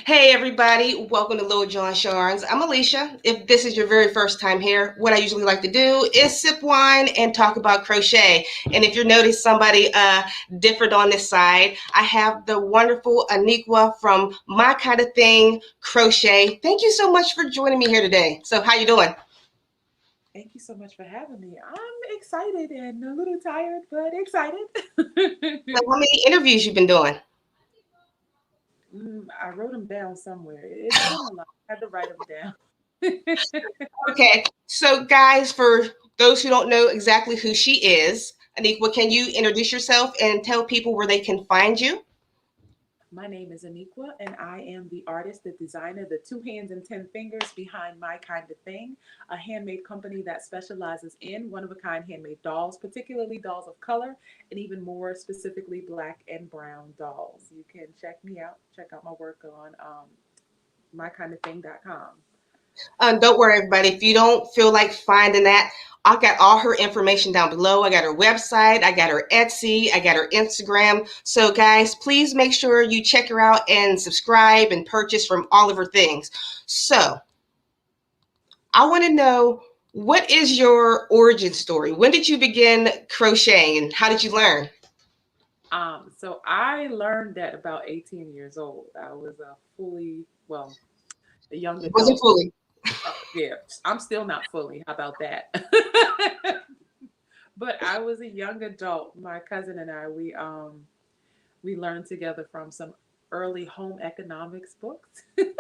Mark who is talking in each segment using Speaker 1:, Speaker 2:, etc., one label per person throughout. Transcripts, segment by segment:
Speaker 1: Hey everybody, welcome to Littlejohn Sharns. I'm Alysha. If this is your very first time here, what I usually like to do is sip wine and talk about crochet. And if you notice somebody different on this side, I have the wonderful Aniqua from My Kind of Thing Crochet. Thank you so much for joining me here today. So how you doing?
Speaker 2: Thank you so much for having me. I'm excited and a little tired, but excited.
Speaker 1: So how many interviews you've been doing?
Speaker 2: I wrote them down somewhere. It's been a lot. I had to write them down.
Speaker 1: Okay, so guys, for those who don't know exactly who she is, Aniqua, can you introduce yourself and tell people where they can find you?
Speaker 2: My name is Aniqua, and I am the artist, the designer, the two hands and 10 fingers behind My Kind of Thing, a handmade company that specializes in one of a kind handmade dolls, particularly dolls of color, and even more specifically, black and brown dolls. You can check me out, check out my work on mykindofthing.com.
Speaker 1: Don't worry, everybody. If you don't feel like finding that, I got all her information down below. I got her website, I got her Etsy, I got her Instagram. So, guys, please make sure you check her out and subscribe and purchase from all of her things. So, I want to know, what is your origin story? When did you begin crocheting and how did you learn?
Speaker 2: So I learned at about 18 years old. I was a a young
Speaker 1: Wasn't
Speaker 2: adult.
Speaker 1: fully.
Speaker 2: Yeah, I'm still not fully. How about that? But I was a young adult. My cousin and we learned together from some early home economics books,
Speaker 1: We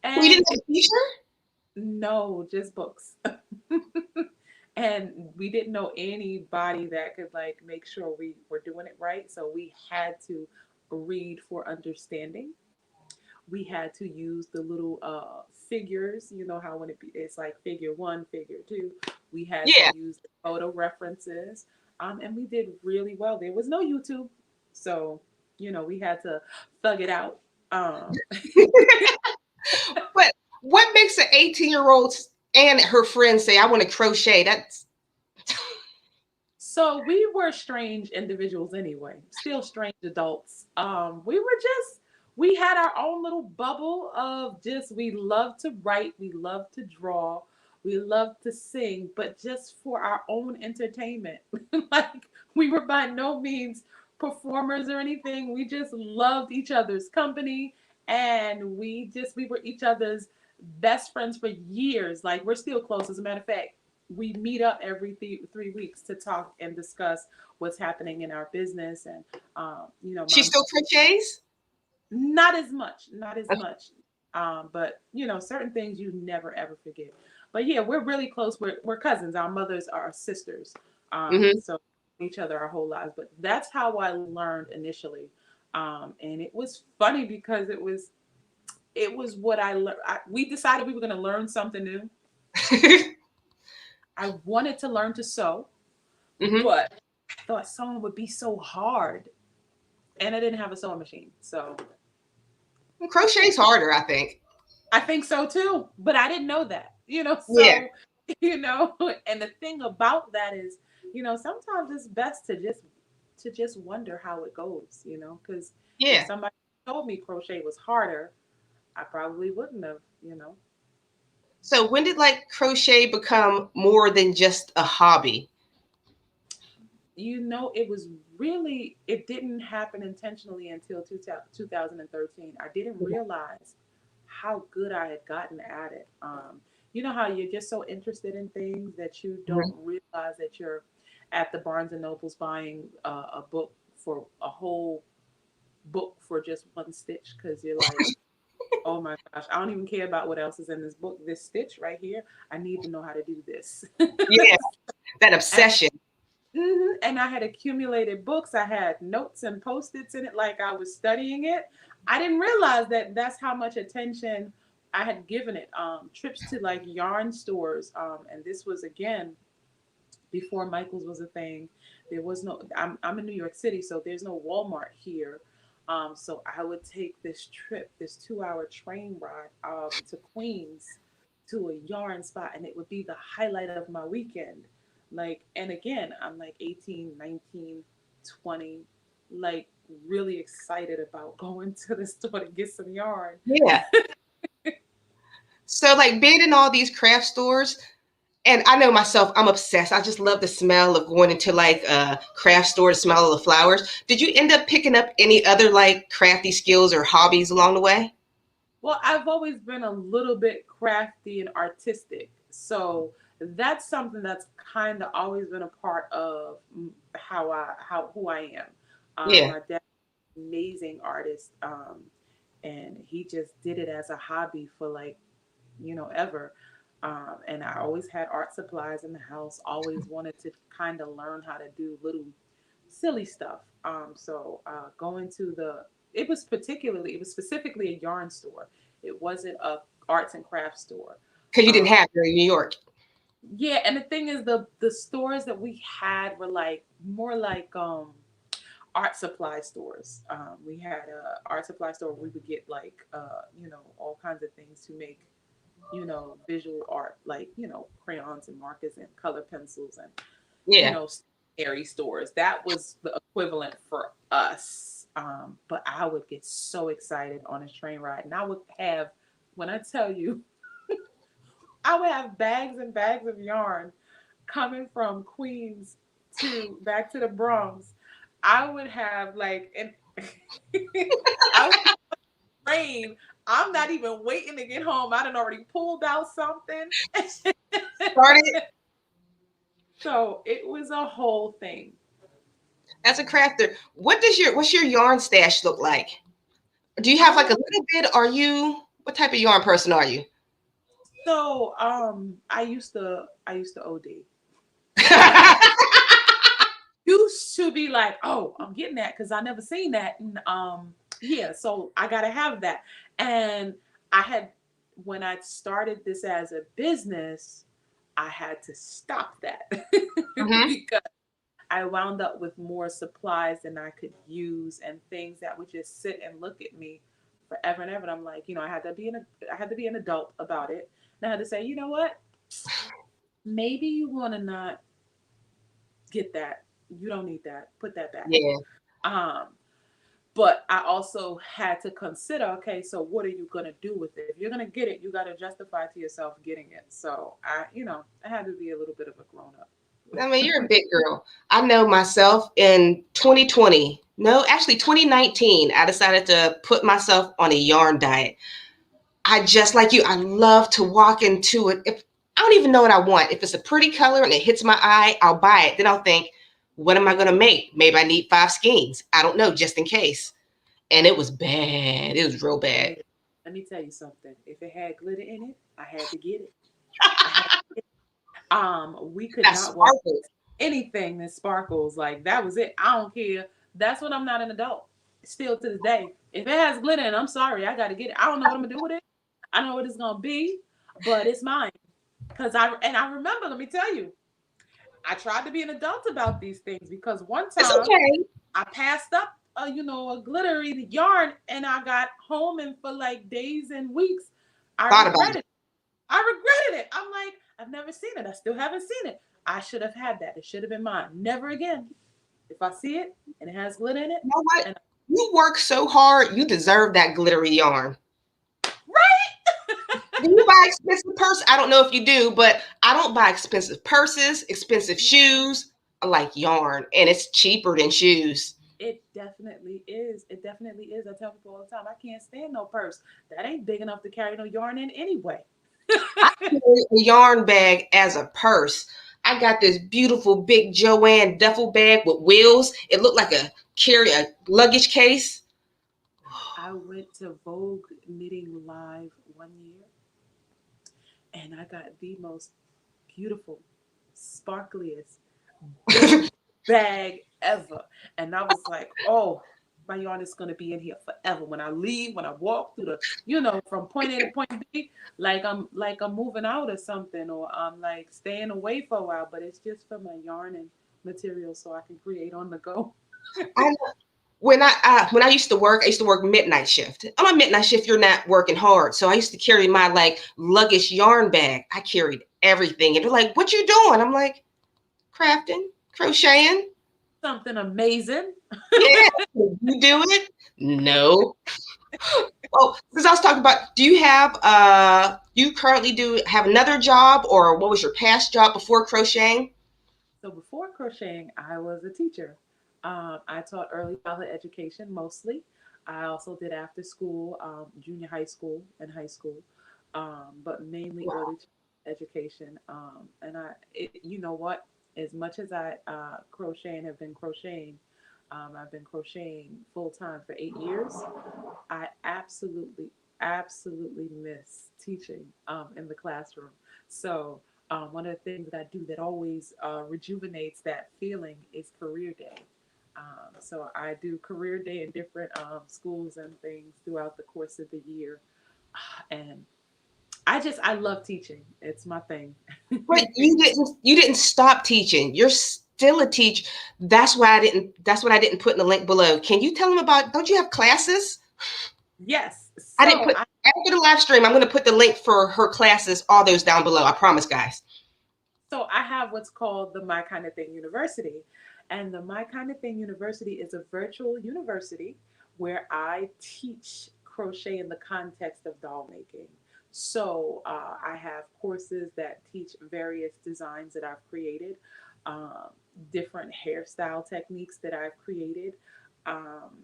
Speaker 2: and
Speaker 1: didn't have a teacher?
Speaker 2: no, just books. And we didn't know anybody that could like make sure we were doing it right. So we had to read for understanding. We had to use the little figures, you know how when it's like figure one, figure two, we had to
Speaker 1: Yeah.
Speaker 2: use the photo references. And we did really well. There was no YouTube. So, we had to thug it out. Um,
Speaker 1: But what makes an 18-year-old and her friends say, I want to crochet? That's
Speaker 2: so we were strange individuals anyway, still strange adults. We had our own little bubble of just, we love to write, we love to draw, we love to sing, but just for our own entertainment. Like, we were by no means performers or anything. We just loved each other's company, and we were each other's best friends for years. Like, we're still close. As a matter of fact, we meet up every 3 weeks to talk and discuss what's happening in our business. And
Speaker 1: she still crochets?
Speaker 2: not as much, not as much. But certain things you never ever forget. But yeah, we're really close. We're cousins. Our mothers are sisters.
Speaker 1: Mm-hmm.
Speaker 2: So each other our whole lives. But that's how I learned initially. And it was funny because it was what I learned. We decided we were going to learn something new. I wanted to learn to sew,
Speaker 1: Mm-hmm.
Speaker 2: but I thought sewing would be so hard, and I didn't have a sewing machine. So
Speaker 1: Crochet's harder, I think.
Speaker 2: I think so too, but I didn't know that.
Speaker 1: Yeah.
Speaker 2: So you know, and the thing about that is, sometimes it's best to just wonder how it goes, because if
Speaker 1: Yeah.
Speaker 2: somebody told me crochet was harder, I probably wouldn't have.
Speaker 1: So when did like crochet become more than just a hobby?
Speaker 2: It didn't happen intentionally until 2013. I didn't realize how good I had gotten at it. You know how you're just so interested in things that you don't
Speaker 1: Mhm.
Speaker 2: realize that you're at the Barnes and Nobles buying a book for a whole book for just one stitch, because you're like, oh my gosh, I don't even care about what else is in this book. This stitch right here, I need to know how to do this.
Speaker 1: Yeah, that
Speaker 2: And
Speaker 1: obsession.
Speaker 2: and I had accumulated books. I had notes and post-its in it like I was studying it. I didn't realize that that's how much attention I had given it. Trips to like yarn stores. And this was again before Michael's was a thing. There was no, I'm in New York City, so there's no Walmart here. So I would take this trip, this 2-hour train ride to Queens to a yarn spot, and it would be the highlight of my weekend. Like, and again, I'm like 18, 19, 20. Like, really excited about going to the store to get some yarn.
Speaker 1: Yeah. So like being in all these craft stores, and I know myself, I'm obsessed. I just love the smell of going into like a craft store, the smell of the flowers. Did you end up picking up any other like crafty skills or hobbies along the way?
Speaker 2: Well, I've always been a little bit crafty and artistic. So that's something that's kind of always been a part of how who I am.
Speaker 1: Yeah.
Speaker 2: My dad's an amazing artist, and he just did it as a hobby for like, ever. And I always had art supplies in the house. Always wanted to kind of learn how to do little silly stuff. So going to it was specifically a yarn store. It wasn't a arts and crafts store.
Speaker 1: Because you didn't
Speaker 2: Um,
Speaker 1: have here in New York.
Speaker 2: yeah, and the thing is, the stores that we had were like more like art supply stores. We had a art supply store where we would get like all kinds of things to make visual art, like crayons and markers and color pencils and you
Speaker 1: Yeah.
Speaker 2: know, stationery stores. That was the equivalent for us. But I would get so excited on a train ride, and I would have, when I tell you, I would have bags and bags of yarn coming from Queens to back to the Bronx. I would have like, and I would train. I'm not even waiting to get home. I done already pulled out something.
Speaker 1: Started
Speaker 2: So it was a whole thing.
Speaker 1: as a crafter. What's your yarn stash look like? Do you have like a
Speaker 2: Um,
Speaker 1: little bit? Are you what type of yarn person are you?
Speaker 2: I used to OD. Used to be like, oh, I'm getting that because I never seen that. And yeah, so I gotta have that. And I had when I started this as a business, I had to stop that
Speaker 1: Hmm.
Speaker 2: because I wound up with more supplies than I could use and things that would just sit and look at me forever and ever. And I'm like, I had to be an adult about it. And I had to say, you know what? Maybe you want to not get that. You don't need that. Put that back.
Speaker 1: Yeah.
Speaker 2: Um, but I also had to consider, okay, so what are you gonna do with it? If you're gonna get it, you gotta justify to yourself getting it. So I had to be a little bit of a grown up with
Speaker 1: I mean, you're a big girl. I know myself in 2020, no, actually 2019, I decided to put myself on a yarn diet. I just like you, I love to walk into it. If I don't even know what I want, if it's a pretty color and it hits my eye, I'll buy it. Then I'll think, what am I going to make? Maybe I need 5 skeins. I don't know, just in case. And it was bad. It was real bad.
Speaker 2: it. Let me tell you something. If it had glitter in it, I had to get it. I had we could
Speaker 1: That
Speaker 2: not walk
Speaker 1: sparkles.
Speaker 2: anything that sparkles. Like that was it. I don't care. That's when I'm not an adult. Still to this day. If it has glitter in it, I'm sorry, I gotta get it. I don't know what I'm gonna do with it. I know what it's gonna be, but it's mine. I remember, let me tell you, I tried to be an adult about these things because one
Speaker 1: It's
Speaker 2: time
Speaker 1: okay.
Speaker 2: I passed up a glittery yarn and I got home and for like days and weeks I
Speaker 1: Thought about it.
Speaker 2: regretted I regretted it. I'm like, I've never seen it. I still haven't seen it. I should have had that. It should have been mine. Never again. If I see it and it has glitter in it,
Speaker 1: You know what?
Speaker 2: and
Speaker 1: You work so hard, you deserve that glittery yarn.
Speaker 2: right,
Speaker 1: Do you buy expensive purses? I don't know if you do, but I don't buy expensive purses, expensive shoes. I like yarn, and it's cheaper than shoes.
Speaker 2: it definitely is. It definitely is. I tell people all the time, I can't stand no purse. That ain't big enough to carry no yarn in anyway.
Speaker 1: I carry a yarn bag as a purse. I got this beautiful big Joanne duffel bag with wheels. It looked like a luggage case.
Speaker 2: I went to Vogue Knitting Live one year and I got the most beautiful, sparkliest, big bag ever. And I was like, oh, my yarn is gonna be in here forever. When I leave, when I walk through from point A to point B, like I'm moving out or something, or I'm like staying away for a while, but it's just for my yarn and material so I can create on the go.
Speaker 1: I when I used to work midnight shift. On a midnight shift, you're not working hard, so I used to carry my like luggage yarn bag. I carried everything, and they're like, "What you doing?" I'm like, "Crafting, crocheting."
Speaker 2: Something amazing.
Speaker 1: Yeah. You do it? No. Oh, because I was talking about, do you have you currently do have another job, or what was your past job before crocheting?
Speaker 2: So before crocheting, I was a teacher. I taught early childhood education mostly. I also did after school, junior high school and high school, but mainly early childhood education. You know what? As much as I crochet and have been crocheting, I've been crocheting full time for 8 years. I absolutely miss teaching in the classroom. So one of the things that I do that always rejuvenates that feeling is career day. So I do career day in different schools and things throughout the course of the year, and I love teaching. It's my thing.
Speaker 1: But you didn't stop teaching. You're still a teacher. That's what I didn't put in the link below. Can you tell them about, don't you have classes?
Speaker 2: Yes.
Speaker 1: I didn't
Speaker 2: So
Speaker 1: put, after the live stream, I'm going to put the link for her classes, all those down below. I promise, guys.
Speaker 2: I have what's called the My Kind of Thing University. And the My Kind of Thing University is a virtual university where I teach crochet in the context of doll making. I have courses that teach various designs that I've created, um, different hairstyle techniques that I've created, um,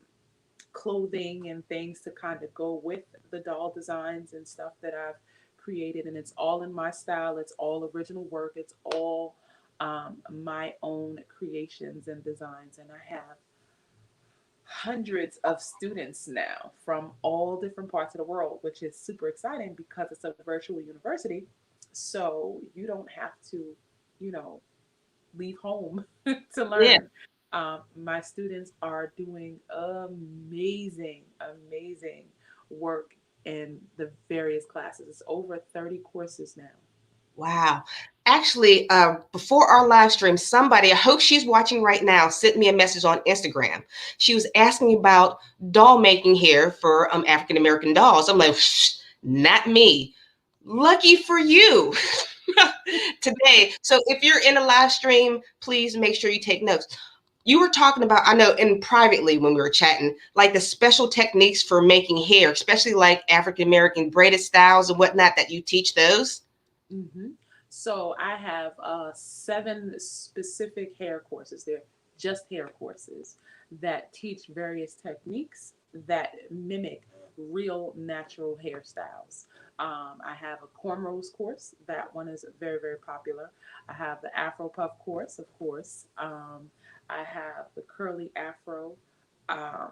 Speaker 2: clothing and things to kind of go with the doll designs and stuff that I've created. And it's all in my style, it's all original work, it's all my own creations and designs. And I have hundreds of students now from all different parts of the world, which is super exciting because it's a virtual university. So you don't have to, you know, leave home to
Speaker 1: Yeah.
Speaker 2: learn. My students are doing amazing work in the various classes. It's over 30 courses now.
Speaker 1: Wow. Actually, before our live stream, somebody, I hope she's watching right now, sent me a message on Instagram. She was asking about doll making here for African American dolls. I'm like, "Shh, not me. Lucky for you today. So if you're in a live stream, please make sure you take notes. You were talking about, I know, in privately when we were chatting, like the special techniques for making hair, especially like African American braided styles and whatnot, that you teach those.
Speaker 2: hmm So I have 7 specific hair courses. They're just hair courses that teach various techniques that mimic real natural hairstyles. I have a cornrows course. That one is very popular. I have the Afro puff course, of course. I have the curly afro. Um,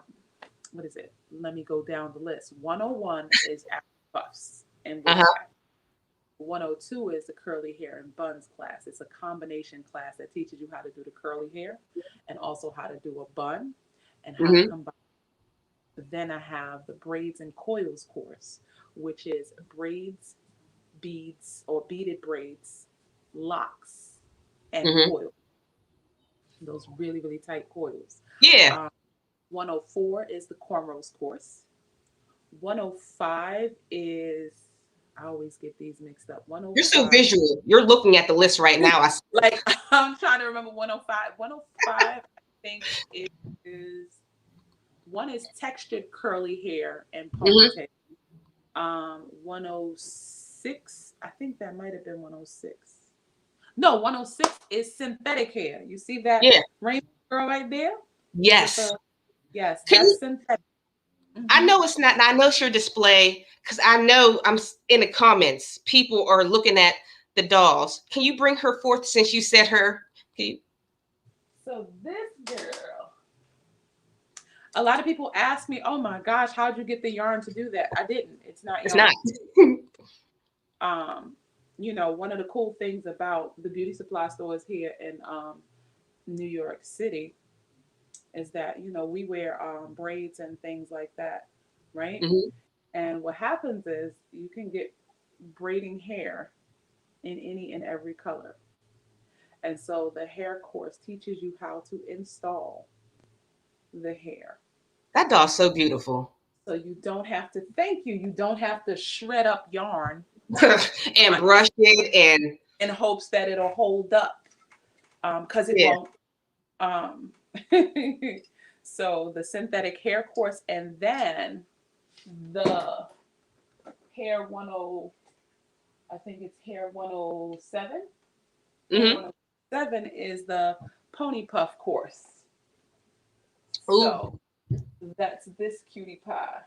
Speaker 2: what is it? Let me go down the list. 101 is afro puffs and wig
Speaker 1: Uh-huh.
Speaker 2: back. 102 is the curly hair and buns class. It's a combination class that teaches you how to do the curly hair and also how to do a bun and how to
Speaker 1: Mm-hmm.
Speaker 2: combine. Then I have the braids and coils course, which is braids, beads, or beaded braids, locks, and
Speaker 1: Mm-hmm.
Speaker 2: coils. Those really tight coils.
Speaker 1: Yeah.
Speaker 2: Um, 104 is the cornrows course. 105 is, I always get these mixed up.
Speaker 1: You're so
Speaker 2: 105,
Speaker 1: visual. You're looking at the list right now.
Speaker 2: like I'm trying to remember 105. 105, I think it is one is textured curly hair and
Speaker 1: Mm-hmm.
Speaker 2: ponytail. 106, I think that might have been 106. No, 106 is synthetic hair. You see that
Speaker 1: Yeah.
Speaker 2: rainbow girl right there with
Speaker 1: Yes.
Speaker 2: the, yes,
Speaker 1: Can
Speaker 2: that's
Speaker 1: you,
Speaker 2: synthetic.
Speaker 1: I
Speaker 2: hmm
Speaker 1: know it's not, I know it's your display because I know in the comments, people are looking at the dolls. Can you bring her forth since you said her? Can you,
Speaker 2: So this girl, a lot of people ask me, "Oh my gosh, how'd you get the yarn to do that?" I didn't. It's not
Speaker 1: it's not.
Speaker 2: yarn. Um, one of the cool things about the beauty supply stores here in New York City is that we wear braids and things like that, right?
Speaker 1: Mm-hmm.
Speaker 2: And what happens is you can get braiding hair in any and every color. And so the hair course teaches you how to install the hair.
Speaker 1: That doll's so beautiful.
Speaker 2: So you don't have to, thank you, you don't have to shred up yarn
Speaker 1: And brush it and
Speaker 2: in hopes that it'll hold up, because it
Speaker 1: yeah.
Speaker 2: won't. Um, So the synthetic hair course, and then the hair 10, I think it's hair 107. Hair
Speaker 1: Mm-hmm.
Speaker 2: 107 is the pony puff course.
Speaker 1: Ooh,
Speaker 2: So that's this cutie pie.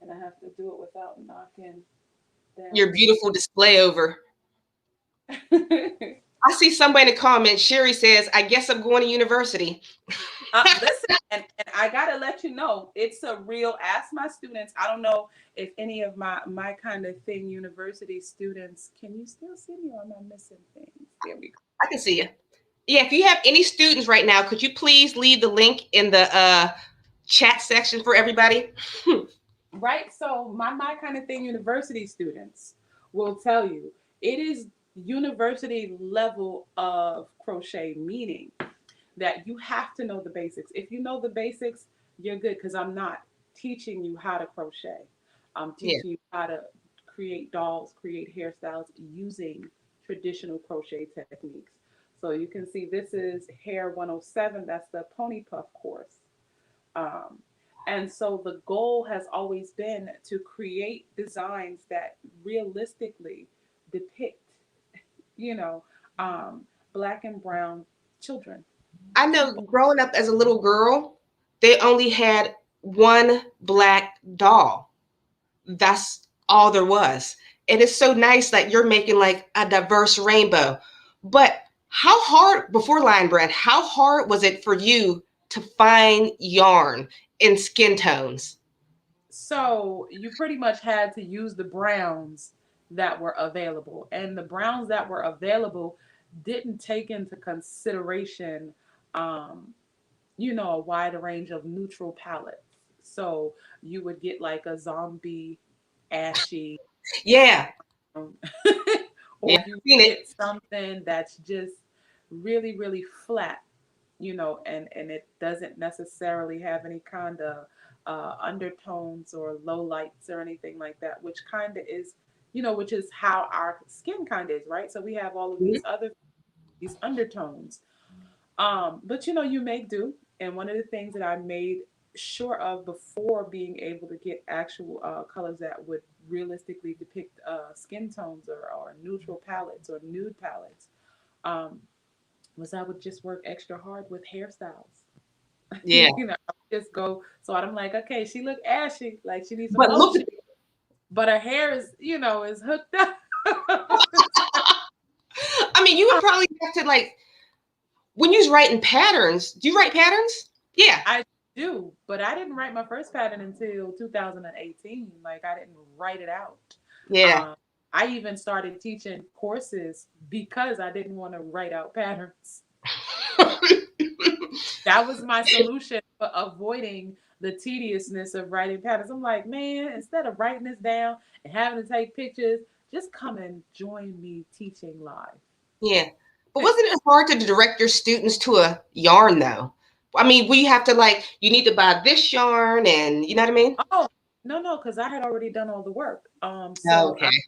Speaker 2: And I have to do it without knocking down
Speaker 1: your beautiful display over.
Speaker 2: the.
Speaker 1: I see somebody in the comments. Sherry says, "I guess I'm going to university."
Speaker 2: Listen, and I gotta let you know, it's a real. Ask my students. I don't know if any of my kind of thing university students. Can you still see me, or am I missing things? There we
Speaker 1: I can see you. Yeah, if you have any students right now, could you please leave the link in the chat section for everybody?
Speaker 2: right? So my kind of thing university students will tell you it is university level of crochet, meaning that you have to know the basics. If you know the basics, you're good, because I'm not teaching you how to crochet. I'm
Speaker 1: Yeah.
Speaker 2: teaching you how to create dolls, create hairstyles using traditional crochet techniques. So you can see this is hair 107. That's the pony puff course. Um, and so the goal has always been to create designs that realistically depict, you know, black and brown children,
Speaker 1: I know
Speaker 2: people.
Speaker 1: growing up as a little girl, they only had one black doll. That's all there was. And it's so nice that you're making like a diverse rainbow. But how hard, before Lion Brand, how hard was it for you to find yarn in skin tones?
Speaker 2: So you pretty much had to use the browns that were available. And the browns that were available didn't take into consideration, um, a wide range of neutral palettes. So you would get like a zombie, ashy,
Speaker 1: Yeah.
Speaker 2: brown,
Speaker 1: Yeah.
Speaker 2: or
Speaker 1: I've
Speaker 2: you
Speaker 1: seen it.
Speaker 2: get something that's just really, really flat, and it doesn't necessarily have any kind of undertones or low lights or anything like that, which kind of is, which is how our skin kind of is, right? So we have all of
Speaker 1: Mhm.
Speaker 2: these undertones. But you make do. And one of the things that I made sure of before being able to get actual colors that would realistically depict skin tones, or neutral palettes or nude palettes, um, was I would just work extra hard with hairstyles.
Speaker 1: Yeah.
Speaker 2: I would just go. So I'm like, okay, she look ashy, like she needs some
Speaker 1: But look,
Speaker 2: lotion, but her hair is hooked up.
Speaker 1: I mean, you would probably have to like, when you was writing patterns, do you write patterns? Yeah.
Speaker 2: I do, but I didn't write my first pattern until 2018. Like I didn't write it out.
Speaker 1: Yeah.
Speaker 2: Um, I even started teaching courses because I didn't want to write out patterns. That was my solution for avoiding the tediousness of writing patterns. I'm like, man, instead of writing this down and having to take pictures, just come and join me teaching live.
Speaker 1: Yeah. But wasn't it hard to direct your students to a yarn though? I mean, we have to like, you need to buy this yarn and you know what I mean?
Speaker 2: Oh, no, because I had already done all the work. So
Speaker 1: Okay.
Speaker 2: I
Speaker 1: Was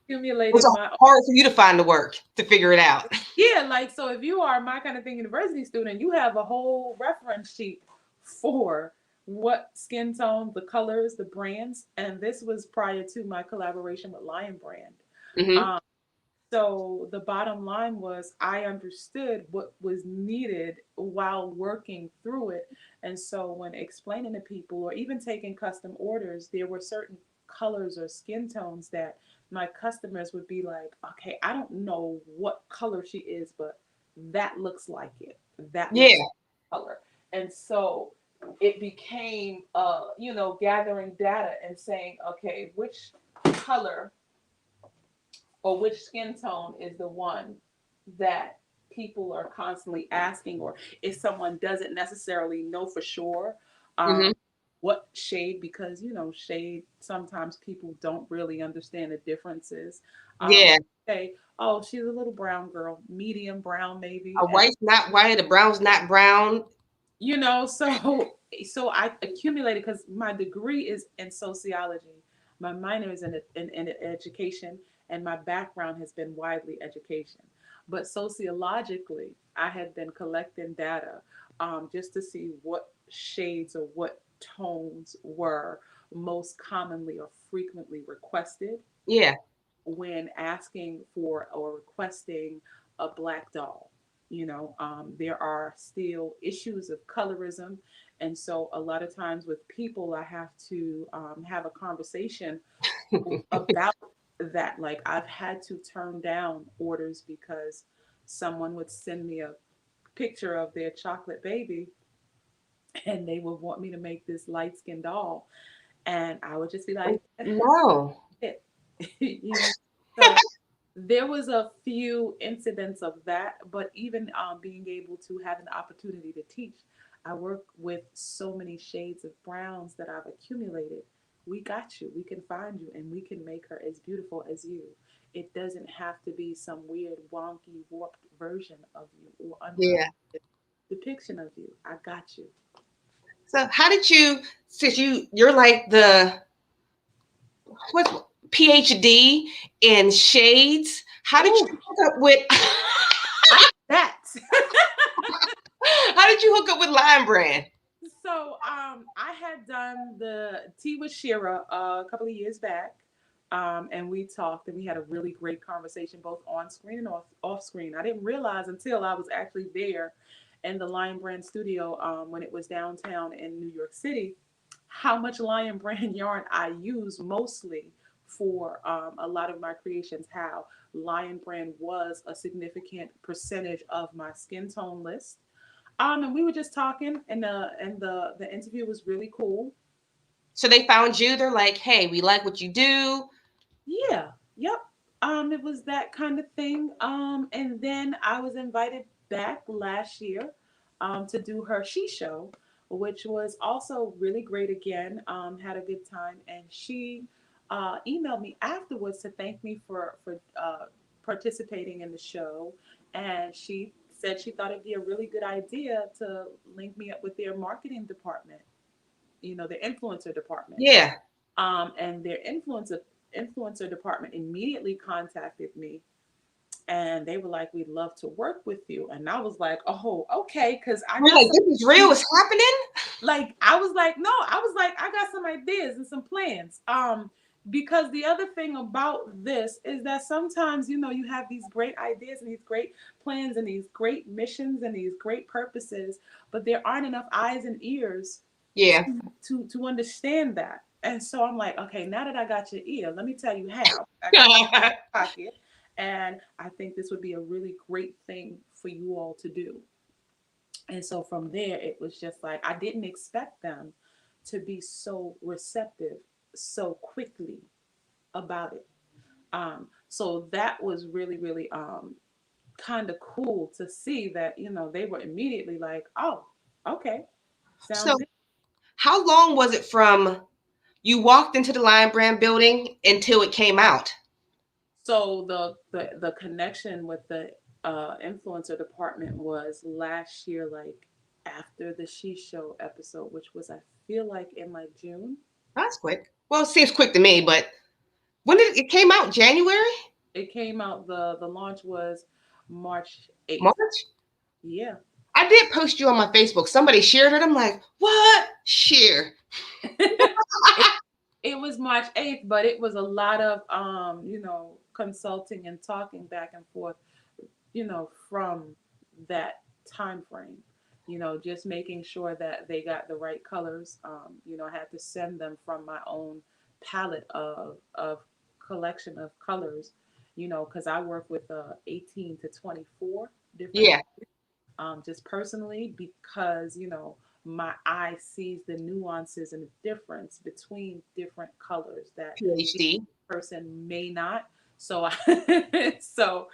Speaker 2: accumulated
Speaker 1: it
Speaker 2: my
Speaker 1: hard for you to find the work to figure it out?
Speaker 2: Yeah, like so if you are my kind of thing university student, you have a whole reference sheet for what skin tone, the colors, the brands, and this was prior to my collaboration with Lion Brand.
Speaker 1: Hmm.
Speaker 2: Um, so the bottom line was I understood what was needed while working through it. And so when explaining to people or even taking custom orders, there were certain colors or skin tones that my customers would be like, okay, I don't know what color she is, but that looks like it. That
Speaker 1: Yeah.
Speaker 2: looks like color. And so it became gathering data and saying, okay, which color or which skin tone is the one that people are constantly asking, or if someone doesn't necessarily know for sure
Speaker 1: Hmm.
Speaker 2: um, what shade, because shade, sometimes people don't really understand the differences.
Speaker 1: Yeah.
Speaker 2: Say, oh, she's a little brown girl, medium brown maybe,
Speaker 1: A
Speaker 2: and
Speaker 1: white's not white, a brown's not brown.
Speaker 2: so I accumulated, because my degree is in sociology, my minor is in education, and my background has been widely education. But sociologically, I had been collecting data just to see what shades or what tones were most commonly or frequently requested
Speaker 1: Yeah.
Speaker 2: when asking for or requesting a black doll. There are still issues of colorism. And so a lot of times with people, I have to have a conversation about that. Like I've had to turn down orders because someone would send me a picture of their chocolate baby and they would want me to make this light skinned doll. And I would just be like,
Speaker 1: No.
Speaker 2: it. So there was a few incidents of that, but even being able to have an opportunity to teach, I work with so many shades of browns that I've accumulated. We got you. We can find you, and we can make her as beautiful as you. It doesn't have to be some weird, wonky, warped version of you or
Speaker 1: Yeah.
Speaker 2: unrealistic depiction of you. I got you.
Speaker 1: So how did you, since you're like the what PhD in shades, how did you
Speaker 2: Ooh,
Speaker 1: hook up with
Speaker 2: I that.
Speaker 1: how did you hook up with Lion Brand?
Speaker 2: So I had done the tea with Shira a couple of years back, and we talked and we had a really great conversation both on screen and off screen. I didn't realize until I was actually there in the Lion Brand studio when it was downtown in New York City, how much Lion Brand yarn I use mostly for a lot of my creations. How Lion Brand was a significant percentage of my skin tone list, and we were just talking, and the interview was really cool.
Speaker 1: So they found you. They're like, hey, we like what you do.
Speaker 2: Yeah, yep. It was that kind of thing. And then I was invited back last year, to do her she show, which was also really great again. Had a good time, and she emailed me afterwards to thank me for participating in the show, and she said she thought it'd be a really good idea to link me up with their marketing department, their influencer department.
Speaker 1: Yeah.
Speaker 2: And their influencer department immediately contacted me, and they were like, "We'd love to work with you." And I was like, "Oh, okay," because I
Speaker 1: We're
Speaker 2: got
Speaker 1: like,
Speaker 2: some.
Speaker 1: this is real. It's happening.
Speaker 2: Like I was like, no, I was like, I got some ideas and some plans. Because the other thing about this is that sometimes you have these great ideas and these great plans and these great missions and these great purposes, but there aren't enough eyes and ears
Speaker 1: Yeah.
Speaker 2: to understand that. And so I'm like, okay, now that I got your ear, let me tell you how. I got your pocket, and I think this would be a really great thing for you all to do. And so from there, it was just like I didn't expect them to be so receptive so quickly about it. So that was really, really kind of cool to see that they were immediately like, "Oh, okay,
Speaker 1: So
Speaker 2: sounds good."
Speaker 1: how long was it from you walked into the Lion Brand building until it came out?
Speaker 2: So the connection with the influencer department was last year, like after the She Show episode, which was I feel like in like June.
Speaker 1: That's quick. Well, it seems quick to me, but when did it came out? January?
Speaker 2: It came out, the launch was March 8th.
Speaker 1: March?
Speaker 2: Yeah.
Speaker 1: I did post you on my Facebook. Somebody shared it. I'm like, what? Share.
Speaker 2: it, it was March 8th, but it was a lot of consulting and talking back and forth, from that time frame. Just making sure that they got the right colors. I had to send them from my own palette of collection of colors, because I work with 18 to 24 different,
Speaker 1: Yeah.
Speaker 2: just personally, because my eye sees the nuances and the difference between different colors that the
Speaker 1: PhD.
Speaker 2: person may not. So I so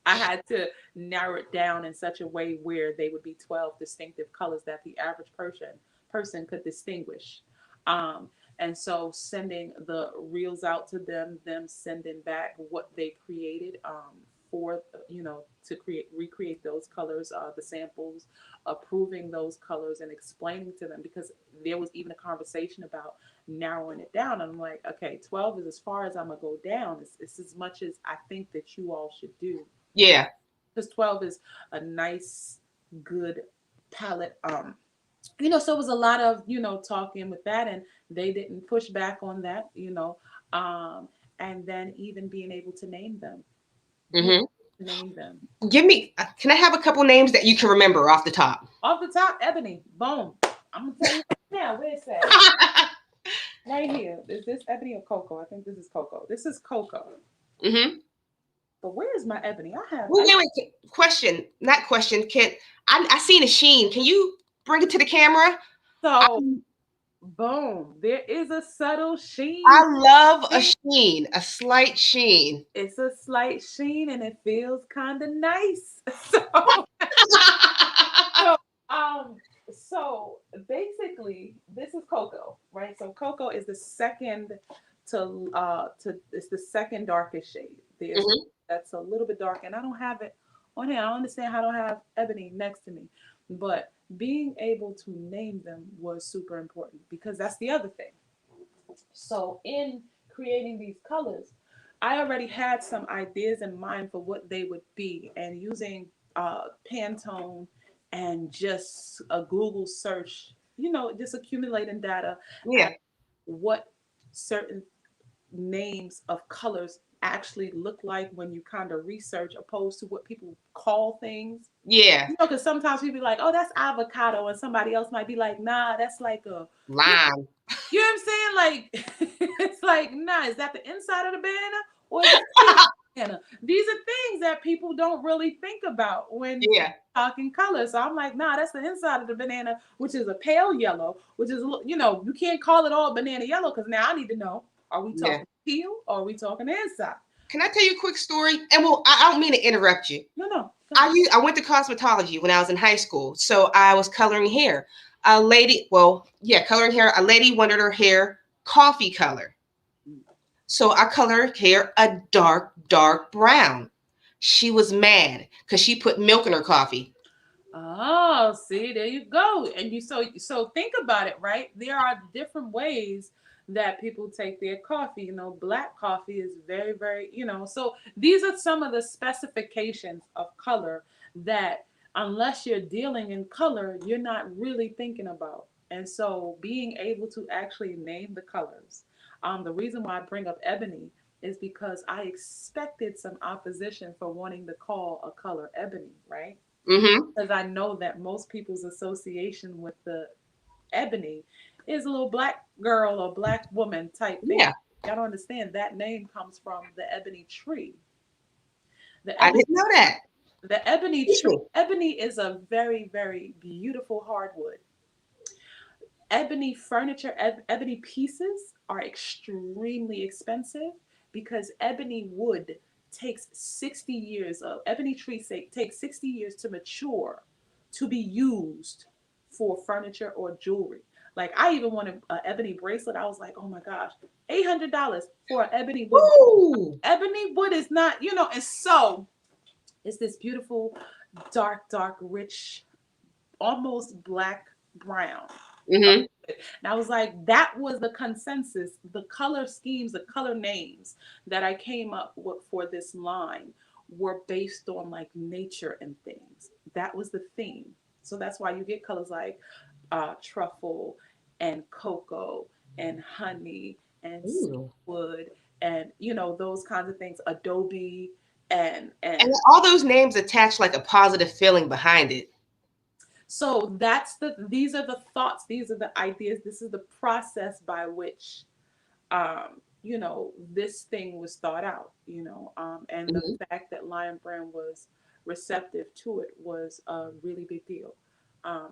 Speaker 2: I had to narrow it down in such a way where they would be 12 distinctive colors that the average person could distinguish. Um, and so sending the reels out to them sending back what they created, for to recreate those colors, the samples, approving those colors and explaining to them, because there was even a conversation about narrowing it down. And I'm like, okay, 12 is as far as I'm gonna go down. It's as much as I think that you all should do,
Speaker 1: Yeah.
Speaker 2: because 12 is a nice, good palette. So it was a lot of, talking with that, and they didn't push back on that, and then even being able to name them, being
Speaker 1: Mm-hmm.
Speaker 2: able to name them.
Speaker 1: Can I have a couple names that you can remember off the top?
Speaker 2: Off the top, Ebony, boom. I'm gonna tell you now, where's that? Right here. Is this Ebony or Coco? I think this is Coco. This is Coco.
Speaker 1: Mm-hmm.
Speaker 2: But where is my Ebony?
Speaker 1: Well, wait. Question, not question. I seen a sheen? Can you bring it to the camera?
Speaker 2: So
Speaker 1: I,
Speaker 2: boom. There is a subtle sheen.
Speaker 1: I love a sheen, a slight sheen.
Speaker 2: It's a slight sheen and it feels kind of nice. So, so, um, so basically, this is Cocoa, right? So Cocoa is the second it's the second darkest shade. There's
Speaker 1: Mhm.
Speaker 2: that's a little bit dark, and I don't have it on here. I don't understand how I don't have Ebony next to me, but being able to name them was super important because that's the other thing. So in creating these colors, I already had some ideas in mind for what they would be, and using Pantone and just a Google search, just accumulating data
Speaker 1: Yeah,
Speaker 2: at what certain names of colors actually look like when you kind of research opposed to what people call things.
Speaker 1: yeah.
Speaker 2: Because sometimes people be like, oh, that's avocado, and somebody else might be like, nah, that's like a,
Speaker 1: Lime.
Speaker 2: you know what I'm saying? Like, it's like, nah, is that the inside of the banana or is it the banana? These are things that people don't really think about when
Speaker 1: Yeah,
Speaker 2: talking color. So I'm like, nah, that's the inside of the banana, which is a pale yellow, which is, you can't call it all banana yellow because now I need to know, are we
Speaker 1: yeah.
Speaker 2: talking peel or are we talking the inside?
Speaker 1: Can I tell you a quick story? And well, I don't mean to interrupt you.
Speaker 2: No, no.
Speaker 1: I went to cosmetology when I was in high school, so I was coloring hair. A lady, well, yeah, coloring hair. A lady wanted her hair coffee color, so I colored her hair a dark, dark brown. She was mad because she put milk in her coffee.
Speaker 2: Oh, see, there you go. And so think about it, right? There are different ways that people take their coffee. Black coffee is very, very, so these are some of the specifications of color that unless you're dealing in color, you're not really thinking about. And so being able to actually name the colors. The reason why I bring up ebony is because I expected some opposition for wanting to call a color ebony, right?
Speaker 1: Mm-hmm.
Speaker 2: Because I know that most people's association with the ebony is a little black girl or black woman type thing.
Speaker 1: Yeah,
Speaker 2: Y'all don't understand that name comes from the ebony tree. The
Speaker 1: I
Speaker 2: ebony
Speaker 1: didn't know that.
Speaker 2: the ebony
Speaker 1: Teach
Speaker 2: tree.
Speaker 1: me.
Speaker 2: Ebony is a very, very beautiful hardwood. Ebony furniture, ebony pieces are extremely expensive because ebony wood takes 60 years of ebony tree takes 60 years to mature to be used for furniture or jewelry. Like I even wanted an ebony bracelet. I was like, oh my gosh, $800 for an ebony wood.
Speaker 1: Ooh.
Speaker 2: Ebony wood is not, and so it's this beautiful, dark, dark, rich, almost black brown.
Speaker 1: Mm-hmm.
Speaker 2: And I was like, that was the consensus, the color schemes, the color names that I came up with for this line were based on like nature and things. That was the theme. So that's why you get colors like truffle and cocoa and honey and
Speaker 1: Ooh.
Speaker 2: wood and those kinds of things. Adobe and
Speaker 1: And all those names attach like a positive feeling behind it.
Speaker 2: so these are the thoughts, these are the ideas, this is the process by which this thing was thought out, and the
Speaker 1: Mm-hmm.
Speaker 2: fact that Lion Brand was receptive to it was a really big deal.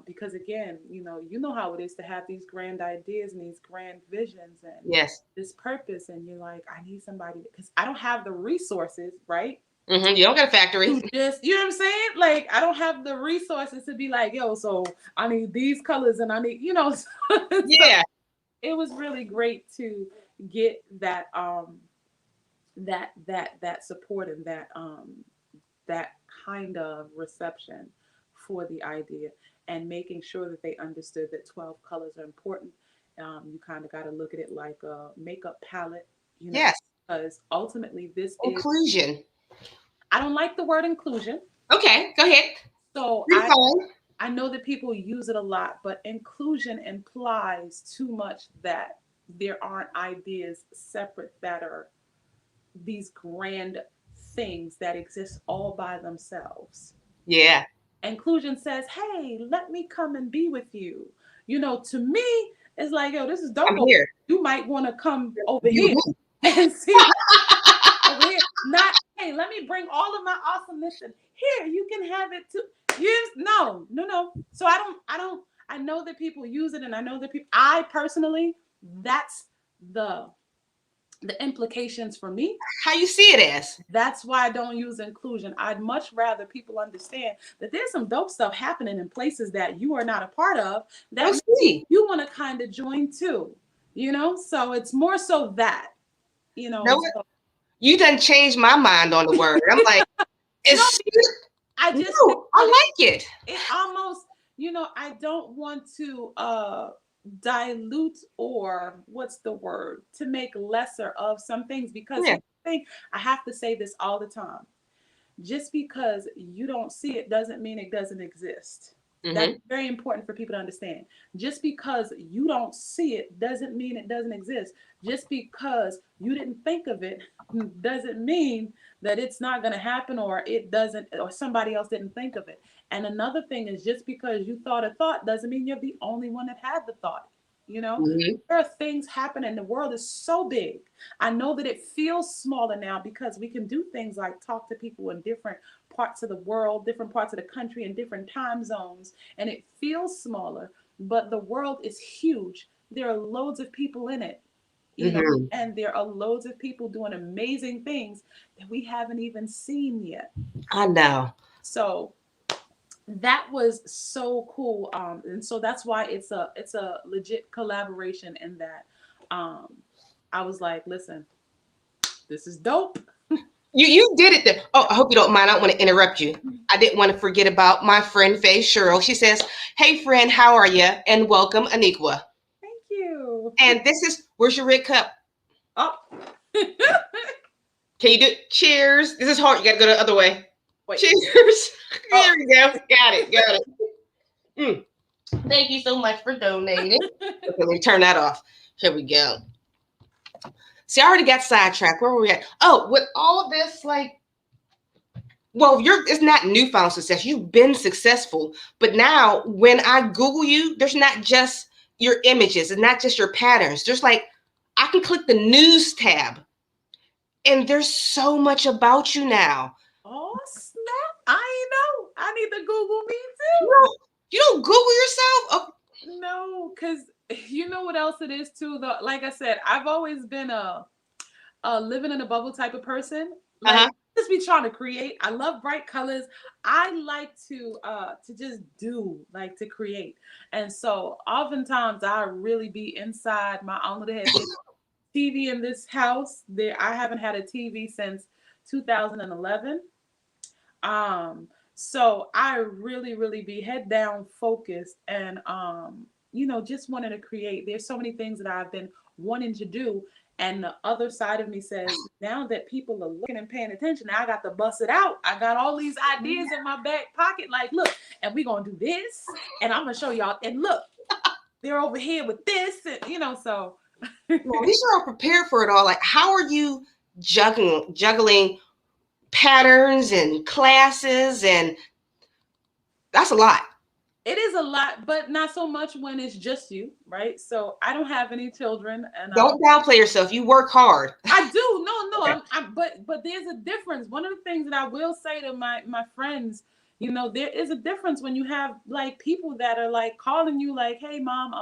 Speaker 2: Because again, you know how it is to have these grand ideas and these grand visions and
Speaker 1: Yes.
Speaker 2: this purpose, and you're like, I need somebody because I don't have the resources, right?
Speaker 1: Mm-hmm. You don't got a factory.
Speaker 2: To just, you know what I'm saying? Like, I don't have the resources to be like, yo, so I need these colors and I need, so
Speaker 1: Yeah.
Speaker 2: it was really great to get that support and that kind of reception for the idea and making sure that they understood that 12 colors are important. You kind of got to look at it like a makeup palette,
Speaker 1: Yes.
Speaker 2: because ultimately this is,
Speaker 1: Inclusion.
Speaker 2: I don't like the word inclusion.
Speaker 1: Okay, go ahead.
Speaker 2: So
Speaker 1: Refine.
Speaker 2: I know that people use it a lot, but inclusion implies too much that there aren't ideas separate that are these grand things that exist all by themselves.
Speaker 1: Yeah.
Speaker 2: Inclusion says, hey, let me come and be with you. To me, it's like, yo, this is
Speaker 1: I'm
Speaker 2: dope.
Speaker 1: here.
Speaker 2: You might want to come over
Speaker 1: You.
Speaker 2: here and see what over here. Not, hey, let me bring all of my awesomeness and here, you can have it too. Yes, no, no, no. So I know that people use it, and I know that I personally, that's the the implications for me.
Speaker 1: How you see it as?
Speaker 2: That's why I don't use inclusion. I'd much rather people understand that there's some dope stuff happening in places that you are not a part of that
Speaker 1: Let's see.
Speaker 2: you want to kind of join too. So it's more so that,
Speaker 1: No,
Speaker 2: so
Speaker 1: you done changed my mind on the word. I'm like,
Speaker 2: no,
Speaker 1: it's
Speaker 2: I just think
Speaker 1: no, I like it.
Speaker 2: it almost, I don't want to dilute, or what's the word, to make lesser of some things, because
Speaker 1: Yeah.
Speaker 2: here's the thing, I have to say this all the time. Just because you don't see it doesn't mean it doesn't exist. That's
Speaker 1: Mm-hmm.
Speaker 2: very important for people to understand. Just because you don't see it doesn't mean it doesn't exist. Just because you didn't think of it doesn't mean that it's not going to happen, or it doesn't, or somebody else didn't think of it. And another thing is, just because you thought a thought doesn't mean you're the only one that had the thought. You know,
Speaker 1: Mm-hmm.
Speaker 2: there are things happening. The world is so big. I know that it feels smaller now because we can do things like talk to people in different parts of the world, different parts of the country, and different time zones, and it feels smaller, but the world is huge. There are loads of people in it,
Speaker 1: Mm-hmm.
Speaker 2: and there are loads of people doing amazing things that we haven't even seen yet.
Speaker 1: I know.
Speaker 2: So that was so cool, and so that's why it's a legit collaboration in that. um I was like, listen, this is dope.
Speaker 1: You did it. Oh, I hope you don't mind. I don't want to interrupt you. I didn't want to forget about my friend Faye Cheryl. She says, "Hey friend, how are you? And welcome, Aniqua."
Speaker 2: Thank you.
Speaker 1: And this is where's your red cup?
Speaker 2: Oh.
Speaker 1: Can you do cheers? This is hard. You got to go the other way.
Speaker 2: Wait.
Speaker 1: Cheers.
Speaker 2: Oh.
Speaker 1: There we go. Got it. Got it. Thank you so much for donating. Okay, let me turn that off. Here we go. See, I already got sidetracked. Where were we at? Oh, with all this, like, well, it's not newfound success. You've been successful, but now when I Google you, there's not just your images, and not just your patterns. There's like, I can click the news tab, and there's so much about you now.
Speaker 2: Oh snap! I know. I need to Google me
Speaker 1: You
Speaker 2: too.
Speaker 1: don't Google yourself? Oh,
Speaker 2: No, because you know what else it is too. Though, like I said, I've always been a living in a bubble type of person. Like,
Speaker 1: uh-huh.
Speaker 2: just be trying to create. I love bright colors. I like to just do, like, to create. And so oftentimes I really be inside my own little head. There's TV in this house. I haven't had a TV since 2011. So I really, really be head down focused, and just wanting to create. There's so many things that I've been wanting to do. And the other side of me says, now that people are looking and paying attention, now I got to bust it out. I got all these ideas in my back pocket. Like, look, and we're gonna do this, and I'm gonna show y'all. And look, they're over here with this, and so
Speaker 1: Well, at least you're all prepared for it all. Like, how are you juggling patterns and classes, and that's a lot.
Speaker 2: it is a lot, but not so much when it's just you, right? So I don't have any children, and
Speaker 1: Don't downplay yourself. You work hard.
Speaker 2: I do. No, but there's a difference. One of the things that I will say to my friends, there is a difference when you have, like, people that are like calling you like, "Hey, mom,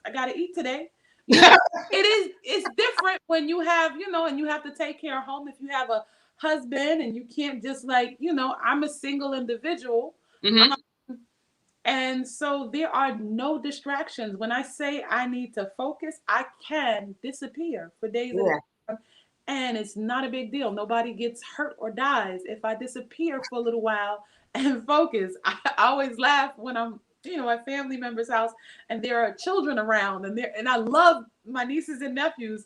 Speaker 2: I gotta eat today." It's different when you have, and you have to take care of home. If you have a husband and you can't just, like, I'm a single individual.
Speaker 1: Mm-hmm.
Speaker 2: And so there are no distractions. When I say I need to focus, I can disappear for days at a
Speaker 1: Yeah.
Speaker 2: time. And it's not a big deal. Nobody gets hurt or dies if I disappear for a little while and focus. I always laugh when I'm, at family members' house and there are children around, and I love my nieces and nephews.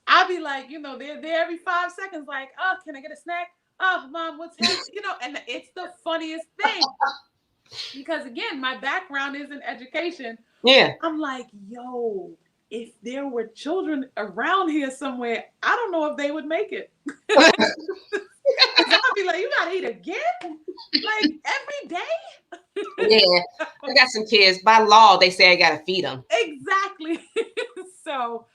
Speaker 2: I'll be like, they're there every 5 seconds, like, oh, can I get a snack? Oh, mom, what's happening? And it's the funniest thing. Because again, my background is in education.
Speaker 1: Yeah.
Speaker 2: I'm like, yo, if there were children around here somewhere, I don't know if they would make it. Because I'll be like, you gotta eat again? Like every day?
Speaker 1: Yeah. I got some kids. By law, they say I gotta feed them.
Speaker 2: Exactly. so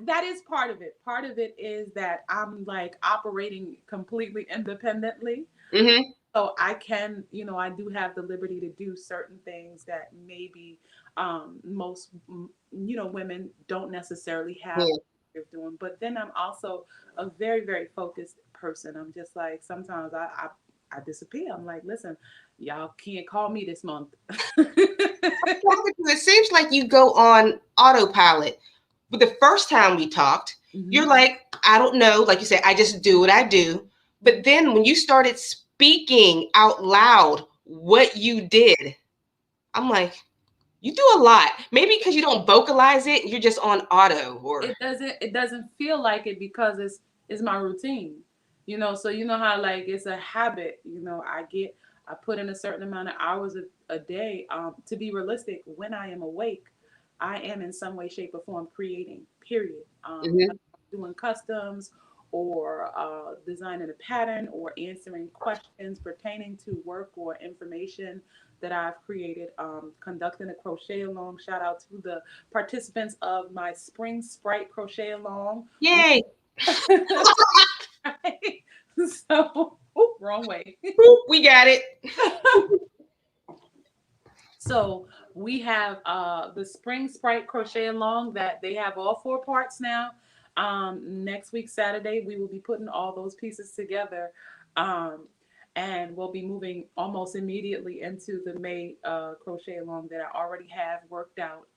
Speaker 2: that is part of it. Part of it is that I'm like operating completely independently.
Speaker 1: Mm-hmm.
Speaker 2: So I can, I do have the liberty to do certain things that maybe most, women don't necessarily have
Speaker 1: Yeah.
Speaker 2: of doing. But then I'm also a very, very focused person. I'm just like, sometimes I disappear. I'm like, listen, y'all can't call me this month.
Speaker 1: It seems like you go on autopilot. But the first time we talked,
Speaker 2: Mhm.
Speaker 1: you're like, I don't know. Like you said, I just do what I do. But then when you started speaking out loud what you did, I'm like, you do a lot. Maybe because you don't vocalize it, you're just on auto or
Speaker 2: It doesn't feel like it because it's my routine. So you know how like it's a habit. I put in a certain amount of hours a day. To be realistic, when I am awake, I am in some way, shape, or form creating. Period.
Speaker 1: Mhm.
Speaker 2: Doing customs or designing a pattern or answering questions pertaining to work or information that I've created, conducting a crochet along. Shout out to the participants of my spring sprite crochet along.
Speaker 1: Yay.
Speaker 2: Right? So, oh, wrong way.
Speaker 1: We got it.
Speaker 2: So we have the spring sprite crochet along that they have all four parts now. Next week Saturday we will be putting all those pieces together, um, and we'll be moving almost immediately into the May crochet along that I already have worked out.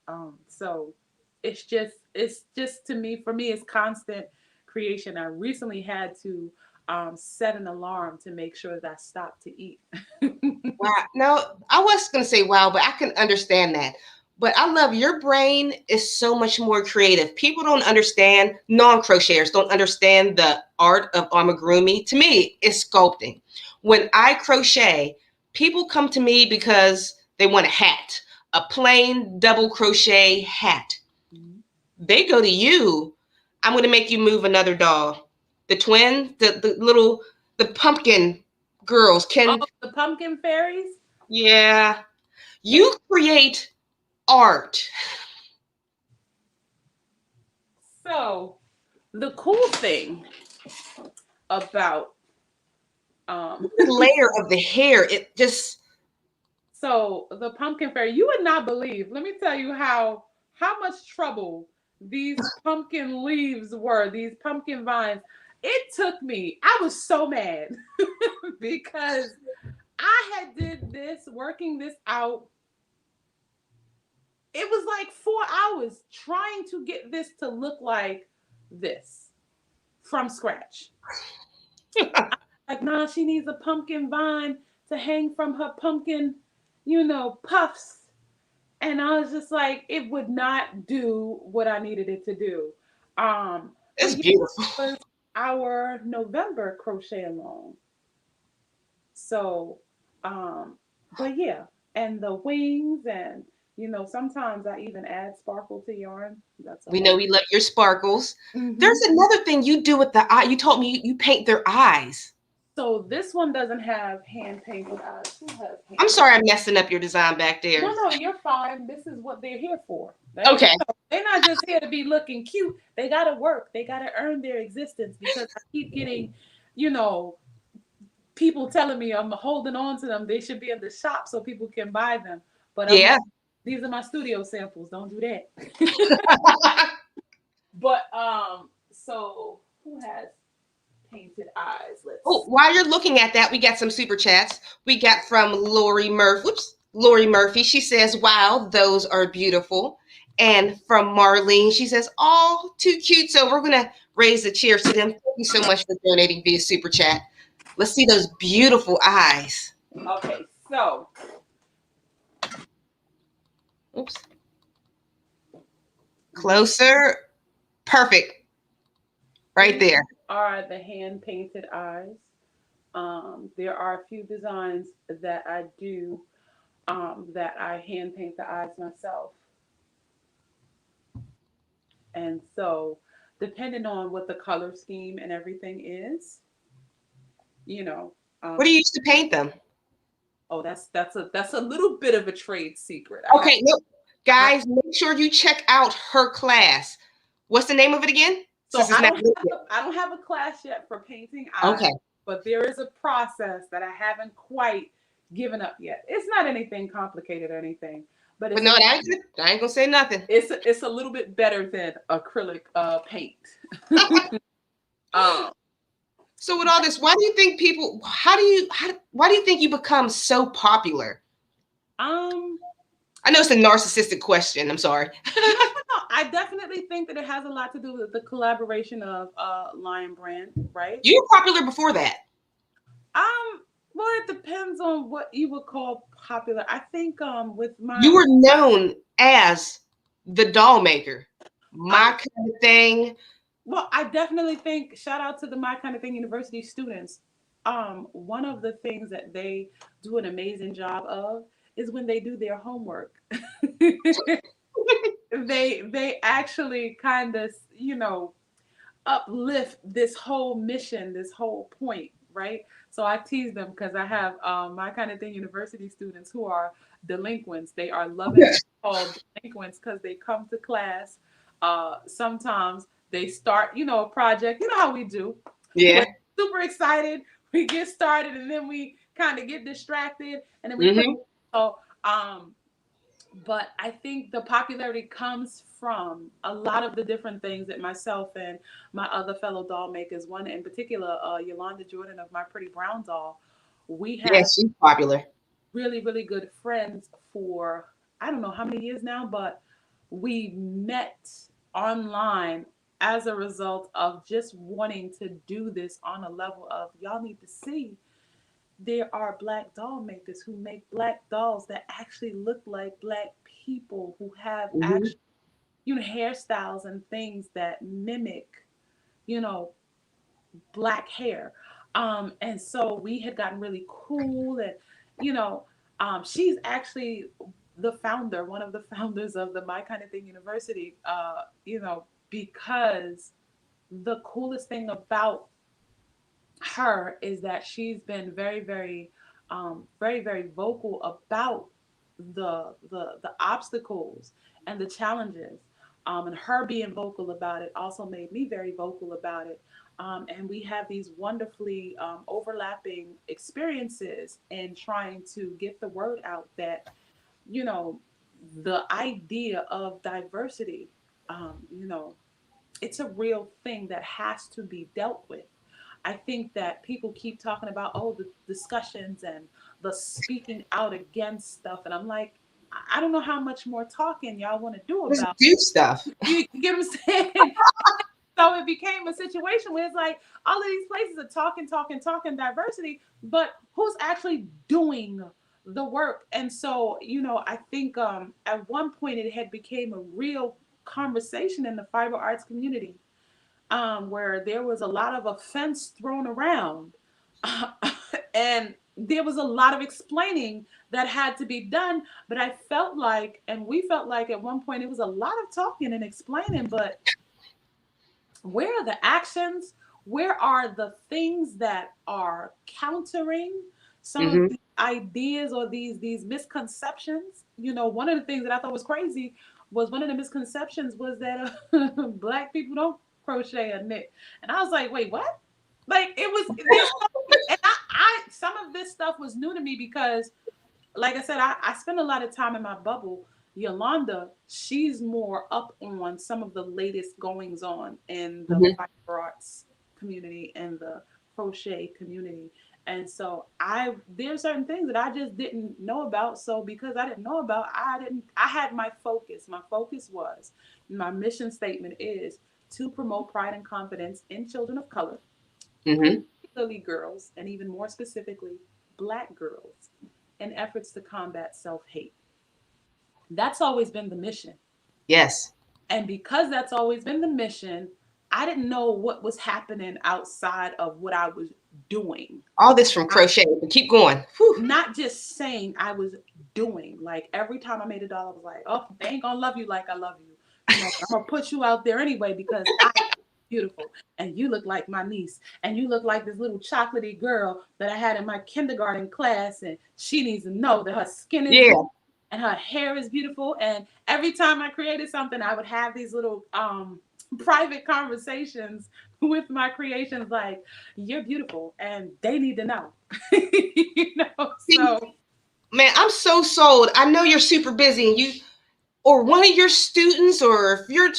Speaker 2: So it's just to me, for me, it's constant creation. I recently had to set an alarm to make sure that I stopped to eat.
Speaker 1: Wow. No, I was going to say wow, but I can understand that. But I love your brain is so much more creative. People don't understand, non-crocheters don't understand the art of amigurumi. To me, it's sculpting. When I crochet, people come to me because they want a hat, a plain double crochet hat. They go to you. I'm going to make you move another doll. The twin, the little, the pumpkin girls
Speaker 2: Oh,
Speaker 1: can,
Speaker 2: the pumpkin fairies.
Speaker 1: yeah.
Speaker 2: They
Speaker 1: You create art.
Speaker 2: so the cool thing about
Speaker 1: The layer of the hair, it just,
Speaker 2: so the pumpkin fairy, you would not believe. Let me tell you how much trouble these pumpkin leaves were, these pumpkin vines. It took me. I was so mad because I had did this, working this out. It was like 4 hours trying to get this to look like this from scratch. Like, nah, she needs a pumpkin vine to hang from her pumpkin, puffs. And I was just like, it would not do what I needed it to do.
Speaker 1: it's
Speaker 2: But yeah,
Speaker 1: beautiful.
Speaker 2: it was our November crochet along. So, but yeah, and the wings, and sometimes I even add sparkle to yarn. That's a
Speaker 1: We know
Speaker 2: whole.
Speaker 1: we love your sparkles.
Speaker 2: Hmm.
Speaker 1: There's another thing you do with the eye. You told me you paint their eyes.
Speaker 2: So this one doesn't have hand painted eyes. Who has
Speaker 1: I'm
Speaker 2: hand?
Speaker 1: sorry I'm messing up your design back there.
Speaker 2: No, no, you're fine. This is what they're here for.
Speaker 1: Okay.
Speaker 2: They're not just here to be looking cute. They got to work. They got to earn their existence, because I keep getting, you know, people telling me I'm holding on to them. They should be in the shop so people can buy them. But I'm like,
Speaker 1: Yeah.
Speaker 2: these are my studio samples. Don't do that. But so who has painted eyes?
Speaker 1: Oh,
Speaker 2: Let's.
Speaker 1: while you're looking at that, we got some super chats. We got from Lori Murphy. Whoops, Lori Murphy. She says, "Wow, those are beautiful." And from Marlene, she says, "Oh, too cute." So we're gonna raise the cheers to them. Thank you so much for donating via super chat. Let's see those beautiful eyes.
Speaker 2: Okay, so
Speaker 1: Oops, closer. Perfect, right
Speaker 2: these
Speaker 1: there.
Speaker 2: are the hand painted eyes. There are a few designs that I do that I hand paint the eyes myself. And so, depending on what the color scheme and everything is, you know,
Speaker 1: What do
Speaker 2: um,
Speaker 1: you use to paint them?
Speaker 2: oh, that's a little bit of a trade secret. I have
Speaker 1: Okay, look,
Speaker 2: I,
Speaker 1: guys, make sure you check out her class. What's the name of it again?
Speaker 2: so
Speaker 1: Since it's not listed.
Speaker 2: I don't have a class yet for painting eyes,
Speaker 1: Okay.
Speaker 2: but there is a process that I haven't quite given up yet. It's not anything complicated or anything, but
Speaker 1: But no, I ain't gonna say nothing.
Speaker 2: it's a little bit better than acrylic paint. um,
Speaker 1: So with all this, why do you think people? Why do you think you become so popular?
Speaker 2: um,
Speaker 1: I know it's a narcissistic question. I'm sorry.
Speaker 2: no, I definitely think that it has a lot to do with the collaboration of Lion Brand, right?
Speaker 1: You were popular before that.
Speaker 2: Well, it depends on what you would call popular. I think with
Speaker 1: You
Speaker 2: my
Speaker 1: were known as the doll maker.
Speaker 2: um,
Speaker 1: My kind of thing.
Speaker 2: well, I definitely think shout out to the My Kind of Thing University students. One of the things that they do an amazing job of is when they do their homework. They actually kind of uplift this whole mission, this whole point, right? So I tease them because I have My Kind of Thing University students who are delinquents. They are lovingly called delinquents because they come to class. Sometimes they start, a project. You know how we do. We're
Speaker 1: Yeah.
Speaker 2: super excited. We get started and then we kind of get distracted and then we put
Speaker 1: Mm-hmm.
Speaker 2: so but I think the popularity comes from a lot of the different things that myself and my other fellow doll makers, one in particular, Yolanda Jordan of My Pretty Brown Doll, we
Speaker 1: Yeah,
Speaker 2: have
Speaker 1: she's popular.
Speaker 2: really, really good friends for I don't know how many years now, but we met online as a result of just wanting to do this on a level of y'all need to see there are black doll makers who make black dolls that actually look like black people who have
Speaker 1: Mm-hmm.
Speaker 2: actual hairstyles and things that mimic you know black hair. And so we had gotten really cool and you know she's actually the founder, one of the founders of the My Kind of Thing University, because the coolest thing about her is that she's been very, very, very vocal about the obstacles and the challenges. And her being vocal about it also made me very vocal about it. And we have these wonderfully overlapping experiences in trying to get the word out that you know the idea of diversity, um, you know, it's a real thing that has to be dealt with. I think that people keep talking about, oh, the discussions and the speaking out against stuff. And I'm like, I don't know how much more talking y'all want to do
Speaker 1: Just
Speaker 2: about
Speaker 1: do stuff.
Speaker 2: it. You get what I'm saying? So it became a situation where it's like all of these places are talking, talking, talking diversity, but who's actually doing the work? And so, I think at one point it had became a real conversation in the fiber arts community, where there was a lot of offense thrown around. And there was a lot of explaining that had to be done. But I felt like, and we felt like at one point, it was a lot of talking and explaining, but where are the actions? Where are the things that are countering some of
Speaker 1: Mm-hmm.
Speaker 2: the ideas or these misconceptions? One of the things that I thought was crazy was one of the misconceptions was that black people don't crochet or knit, and I was like, wait, what? Like it was there's and I some of this stuff was new to me because like I said, I spend a lot of time in my bubble. Yolanda, she's more up on some of the latest goings on in the
Speaker 1: Mm-hmm.
Speaker 2: fiber arts community and the crochet community. And so there's certain things that I just didn't know about. So because I didn't know about, I had my focus. My focus was my mission statement is to promote pride and confidence in children of color,
Speaker 1: Mm-hmm.
Speaker 2: particularly girls, and even more specifically, black girls, in efforts to combat self hate. That's always been the mission.
Speaker 1: Yes.
Speaker 2: And because that's always been the mission, I didn't know what was happening outside of what I was doing.
Speaker 1: All this from
Speaker 2: Not,
Speaker 1: crochet, but keep going. Whew.
Speaker 2: not just saying I was doing. Like every time I made a doll, I was like, oh, they ain't gonna love you like I love you. You know, I'm gonna put you out there anyway because I am beautiful and you look like my niece and you look like this little chocolatey girl that I had in my kindergarten class, and she needs to know that her skin is
Speaker 1: Yeah.
Speaker 2: beautiful and her hair is beautiful. And every time I created something, I would have these little private conversations with my creations like, you're beautiful and they need to know. You know,
Speaker 1: See,
Speaker 2: so
Speaker 1: man, I'm so sold. I know you're super busy, and you or one of your students, or if you're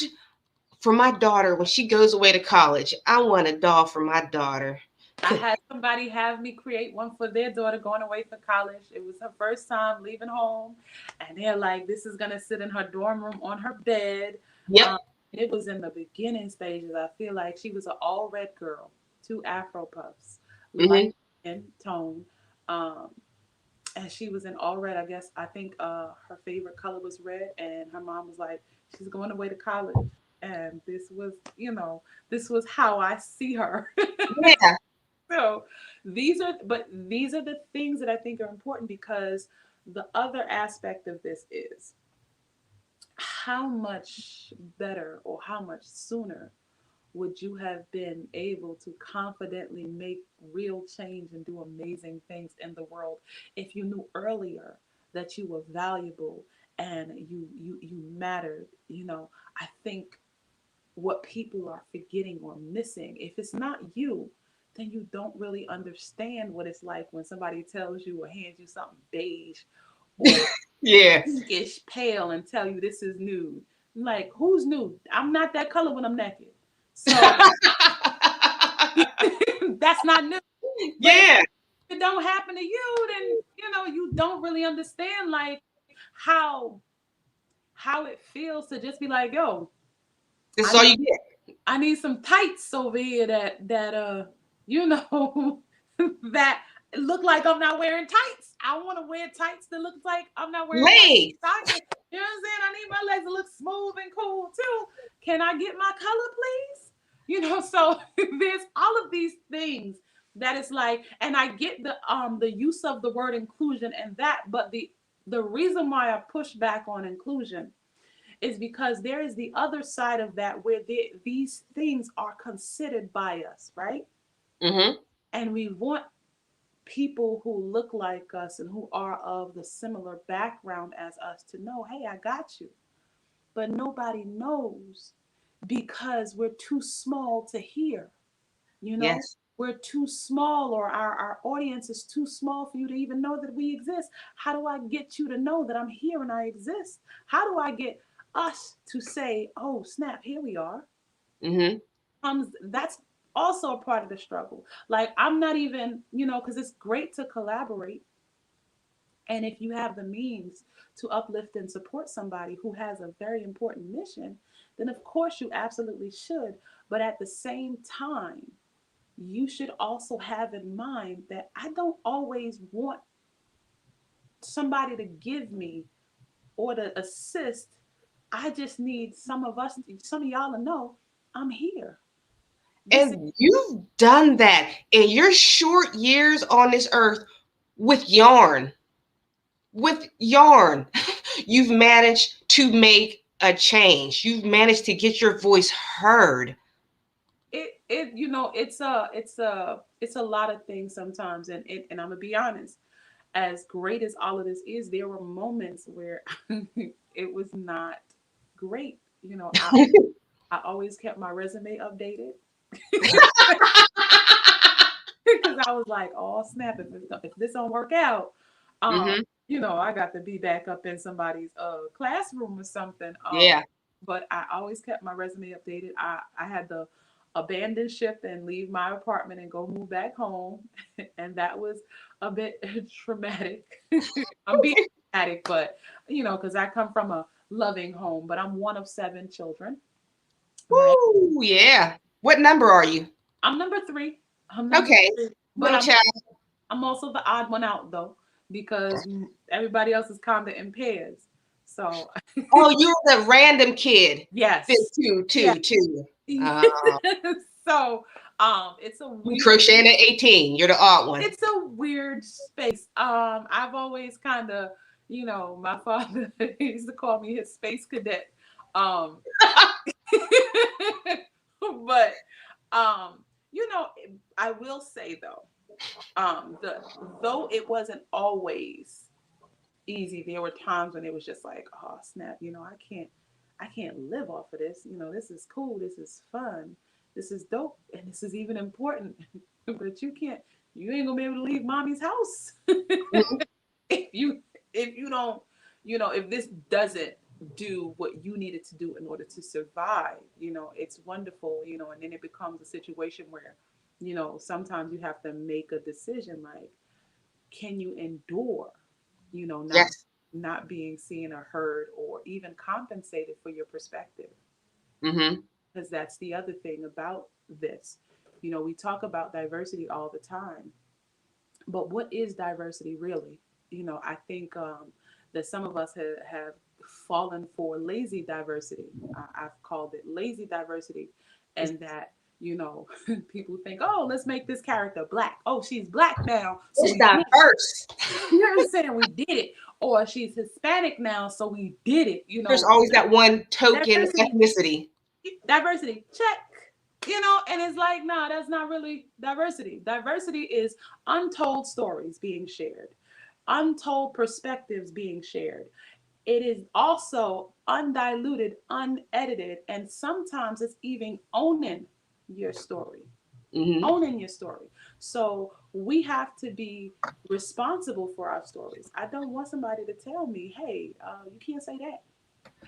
Speaker 1: for my daughter when she goes away to college, I want a doll for my daughter.
Speaker 2: I had somebody have me create one for their daughter going away for college. It was her first time leaving home, and they're like, "This is gonna sit in her dorm room on her bed." Um,
Speaker 1: Yep.
Speaker 2: it was in the beginning stages. I feel like she was an all red girl, two afro puffs, light
Speaker 1: Hmm.
Speaker 2: in tone, um, and she was in all red. I guess I think her favorite color was red, and her mom was like, "She's going away to college." And this was, this was how I see her.
Speaker 1: Yeah.
Speaker 2: So these are the things that I think are important, because the other aspect of this is how much better or how much sooner would you have been able to confidently make real change and do amazing things in the world if you knew earlier that you were valuable and you mattered. I think what people are forgetting or missing. If it's not you, then you don't really understand what it's like when somebody tells you or hands you something beige or
Speaker 1: Yeah.
Speaker 2: pinkish pale and tell you this is nude. Like, who's nude? I'm not that color when I'm naked. So that's not new. But if
Speaker 1: Yeah.
Speaker 2: it don't happen to you, then you don't really understand like how it feels to just be like, yo,
Speaker 1: This is
Speaker 2: I
Speaker 1: all
Speaker 2: need
Speaker 1: you get.
Speaker 2: I need some tights over here you know that look like I'm not wearing tights. I want to wear tights that look like I'm not wearing tights.
Speaker 1: Legs.
Speaker 2: You know what I'm saying? I need my legs to look smooth and cool too. Can I get my color, please? So there's all of these things that it's like, and I get the use of the word inclusion and that, but the reason why I push back on inclusion is because there is the other side of that where these things are considered by us, right?
Speaker 1: Hmm.
Speaker 2: And we want people who look like us and who are of the similar background as us to know, hey, I got you. But nobody knows because we're too small to hear, you know?
Speaker 1: Yes.
Speaker 2: We're too small, or our audience is too small for you to even know that we exist. How do I get you to know that I'm here and I exist? How do I get us to say, oh, snap, here we are?
Speaker 1: Hmm.
Speaker 2: That's also a part of the struggle. Like, I'm not even, because it's great to collaborate. And if you have the means to uplift and support somebody who has a very important mission, then of course you absolutely should. But at the same time, you should also have in mind that I don't always want somebody to give me or to assist. I just need some of y'all to know I'm here. This is
Speaker 1: And you've done that in your short years on this earth with yarn. With yarn, you've managed to make a change. You've managed to get your voice heard.
Speaker 2: it's a lot of things sometimes, and I'm gonna be honest. As great as all of this is, there were moments where it was not great. I always kept my resume updated because I was like, oh snap, if this don't work out, um,
Speaker 1: Hmm.
Speaker 2: I got to be back up in somebody's classroom or something.
Speaker 1: Yeah.
Speaker 2: But I always kept my resume updated. I had to abandon ship and leave my apartment and go move back home, and that was a bit traumatic. I'm being dramatic, but because I come from a loving home, but I'm one of seven children, right?
Speaker 1: Woo, yeah. What number are you?
Speaker 2: I'm number three. I'm number
Speaker 1: Okay.
Speaker 2: three, but
Speaker 1: Middle
Speaker 2: I'm
Speaker 1: child.
Speaker 2: I'm also the odd one out though, because everybody else is kind of in pairs. So
Speaker 1: Oh, you're the random kid. Then
Speaker 2: yes,
Speaker 1: two,
Speaker 2: yeah.
Speaker 1: two, two. Uh,
Speaker 2: So it's a
Speaker 1: you
Speaker 2: weird
Speaker 1: crocheting at 18. You're the odd one.
Speaker 2: it's a weird space. I've always kind of, My father he used to call me his space cadet. Um, but um, I will say though, though it wasn't always easy, there were times when it was just like, oh snap, I can't live off of this. This is cool, this is fun, this is dope, and this is even important. But you ain't gonna be able to leave mommy's house
Speaker 1: Mhm.
Speaker 2: if you don't, if this doesn't do what you needed to do in order to survive. It's wonderful, and then it becomes a situation where, sometimes you have to make a decision like, can you endure, not
Speaker 1: Yes.
Speaker 2: being seen or heard or even compensated for your perspective?
Speaker 1: Mm-hmm.
Speaker 2: Because that's the other thing about this. We talk about diversity all the time, but what is diversity really? I think that some of us have fallen for lazy diversity. I've called it lazy diversity,
Speaker 1: It's,
Speaker 2: and that, you know, people think, oh, let's make this character black. Oh, she's black now, so
Speaker 1: it's
Speaker 2: we did it.
Speaker 1: diverse.
Speaker 2: You know what I'm saying? We did it. Or she's Hispanic now, so we did it.
Speaker 1: There's always that one token
Speaker 2: Diversity,
Speaker 1: ethnicity.
Speaker 2: diversity, check. And it's like, nah, that's not really diversity. Diversity is untold stories being shared, untold perspectives being shared. It is also undiluted, unedited, and sometimes it's even owning your story.
Speaker 1: Mm-hmm.
Speaker 2: Owning your story. So we have to be responsible for our stories. I don't want somebody to tell me, hey, you can't say that.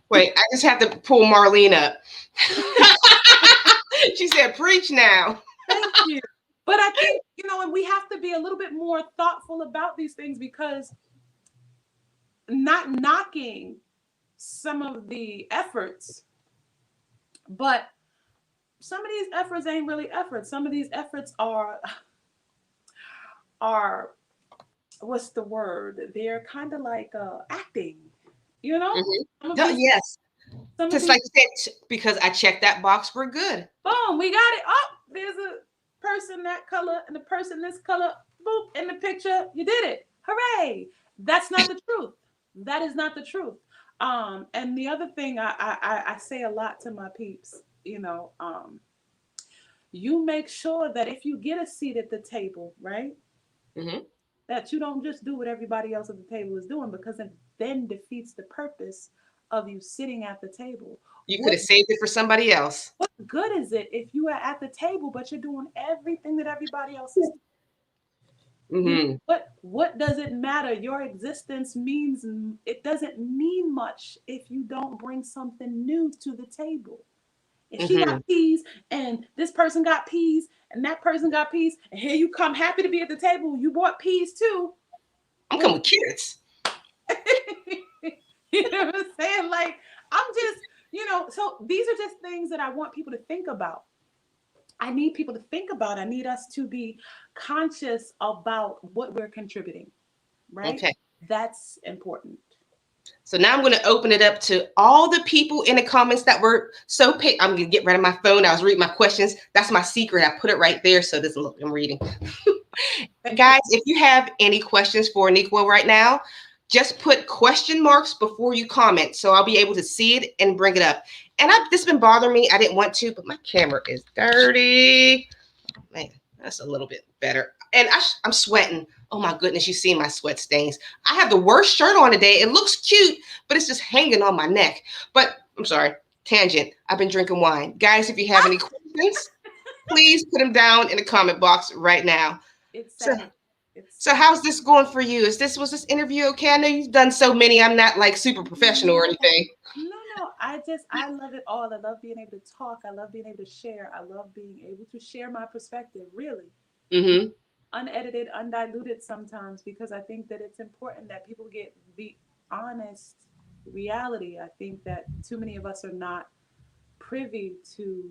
Speaker 1: Wait, I just have to pull Marlene up. She said, "Preach now."
Speaker 2: Thank you. But I think, and we have to be a little bit more thoughtful about these things, because not knocking some of the efforts, but some of these efforts ain't really efforts. Some of these efforts are what's the word? They're kind of like acting, you know? Some of
Speaker 1: Mm-hmm.
Speaker 2: these
Speaker 1: Yes,
Speaker 2: some of
Speaker 1: just
Speaker 2: these
Speaker 1: like you said, because I checked that box, we're good.
Speaker 2: boom, we got it. Oh, there's a person that color and a person this color. Boop, in the picture, you did it. Hooray! That's not the truth. That is not the truth. And the other thing I say a lot to my peeps, you make sure that if you get a seat at the table, right,
Speaker 1: Mm-hmm.
Speaker 2: that you don't just do what everybody else at the table is doing, because it then defeats the purpose of you sitting at the table.
Speaker 1: You could
Speaker 2: What
Speaker 1: have saved it for somebody else.
Speaker 2: what good is it if you are at the table but you're doing everything that everybody else is doing?
Speaker 1: Mm-hmm.
Speaker 2: What does it matter? Your existence means, it doesn't mean much if you don't bring something new to the table. If she got
Speaker 1: Mm-hmm.
Speaker 2: peas and this person got peas and that person got peas, and here you come happy to be at the table, you bought peas too.
Speaker 1: I'm
Speaker 2: What
Speaker 1: coming with carrots.
Speaker 2: you know what I'm saying? Like, I'm just, so these are just things that I want people to think about. I need people to think about. I need us to be conscious about what we're contributing, right?
Speaker 1: Okay.
Speaker 2: That's important.
Speaker 1: So now I'm going to open it up to all the people in the comments that were so I'm going to get rid of my phone. I was reading my questions. That's my secret. I put it right there. So this look, I'm reading. Guys, if you have any questions for Aniqua right now, just put question marks before you comment, so I'll be able to see it and bring it up. And this has been bothering me. I didn't want to, but my camera is dirty. Man, that's a little bit better. And I'm sweating. Oh my goodness, you see my sweat stains. I have the worst shirt on today. It looks cute, but it's just hanging on my neck. But I'm sorry, tangent. I've been drinking wine. Guys, if you have any questions, please put them down in the comment box right now.
Speaker 2: It's
Speaker 1: So,
Speaker 2: Saturday. It's
Speaker 1: so how's this going for you? Was this interview okay? I know you've done so many. I'm not like super professional or
Speaker 2: no,
Speaker 1: anything.
Speaker 2: no. I love it all. I love being able to talk. I love being able to share. I love being able to share my perspective, really.
Speaker 1: Mm-hmm.
Speaker 2: Unedited, undiluted sometimes, because I think that it's important that people get the honest reality. I think that too many of us are not privy to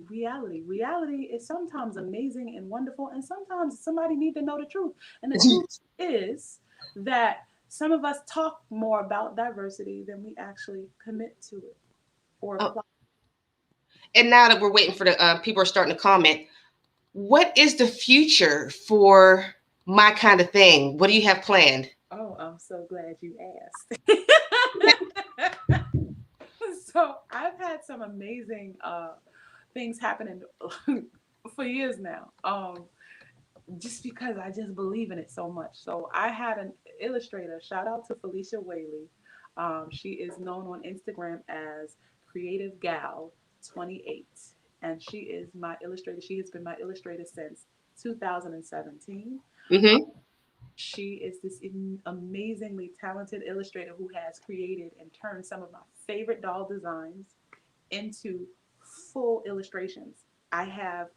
Speaker 2: reality. Reality is sometimes amazing and wonderful, and sometimes somebody need to know the truth. And the truth is that some of us talk more about diversity than we actually commit to it or
Speaker 1: Oh,
Speaker 2: apply.
Speaker 1: and now that we're waiting for the people are starting to comment, what is the future for my kind of thing? What do you have planned?
Speaker 2: Oh, I'm so glad you asked. So I've had some amazing things happening for years now. Just because I just believe in it so much. So I had an illustrator. Shout out to Felicia Whaley. She is known on Instagram as Creative Gal 28, and she is my illustrator. She has been my illustrator since 2017.
Speaker 1: Mm-hmm.
Speaker 2: She is this amazingly talented illustrator who has created and turned some of my favorite doll designs into full illustrations. I have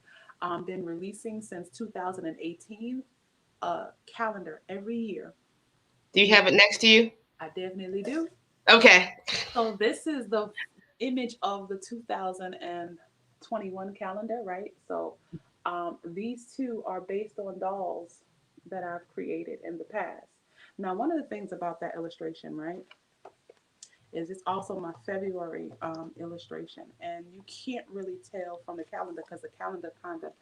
Speaker 2: been releasing since 2018 a calendar every year.
Speaker 1: Do you
Speaker 2: With,
Speaker 1: have it next to you?
Speaker 2: I definitely do.
Speaker 1: Okay.
Speaker 2: So this is the image of the 2021 calendar, right? So these two are based on dolls that I've created in the past. Now, one of the things about that illustration, right, is it's also my February illustration, and you can't really tell from the calendar because the calendar kind of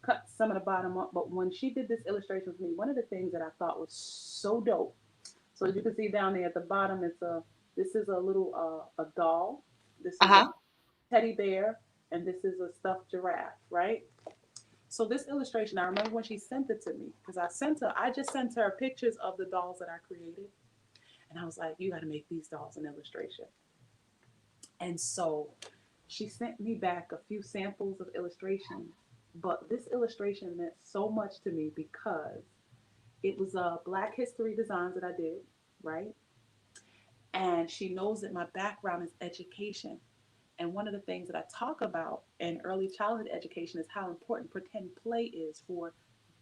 Speaker 2: cut some of the bottom up. But when she did this illustration with me, one of the things that I thought was so dope. So as you can see down there at the bottom, this is a little a doll. This is a
Speaker 1: Uh-huh.
Speaker 2: teddy bear, and this is a stuffed giraffe, right? So this illustration, I remember when she sent it to me because I just sent her pictures of the dolls that I created, and I was like, you got to make these dolls an illustration. And so she sent me back a few samples of illustrations, but this illustration meant so much to me because it was Black History designs that I did, right? And she knows that my background is education. And one of the things that I talk about in early childhood education is how important pretend play is for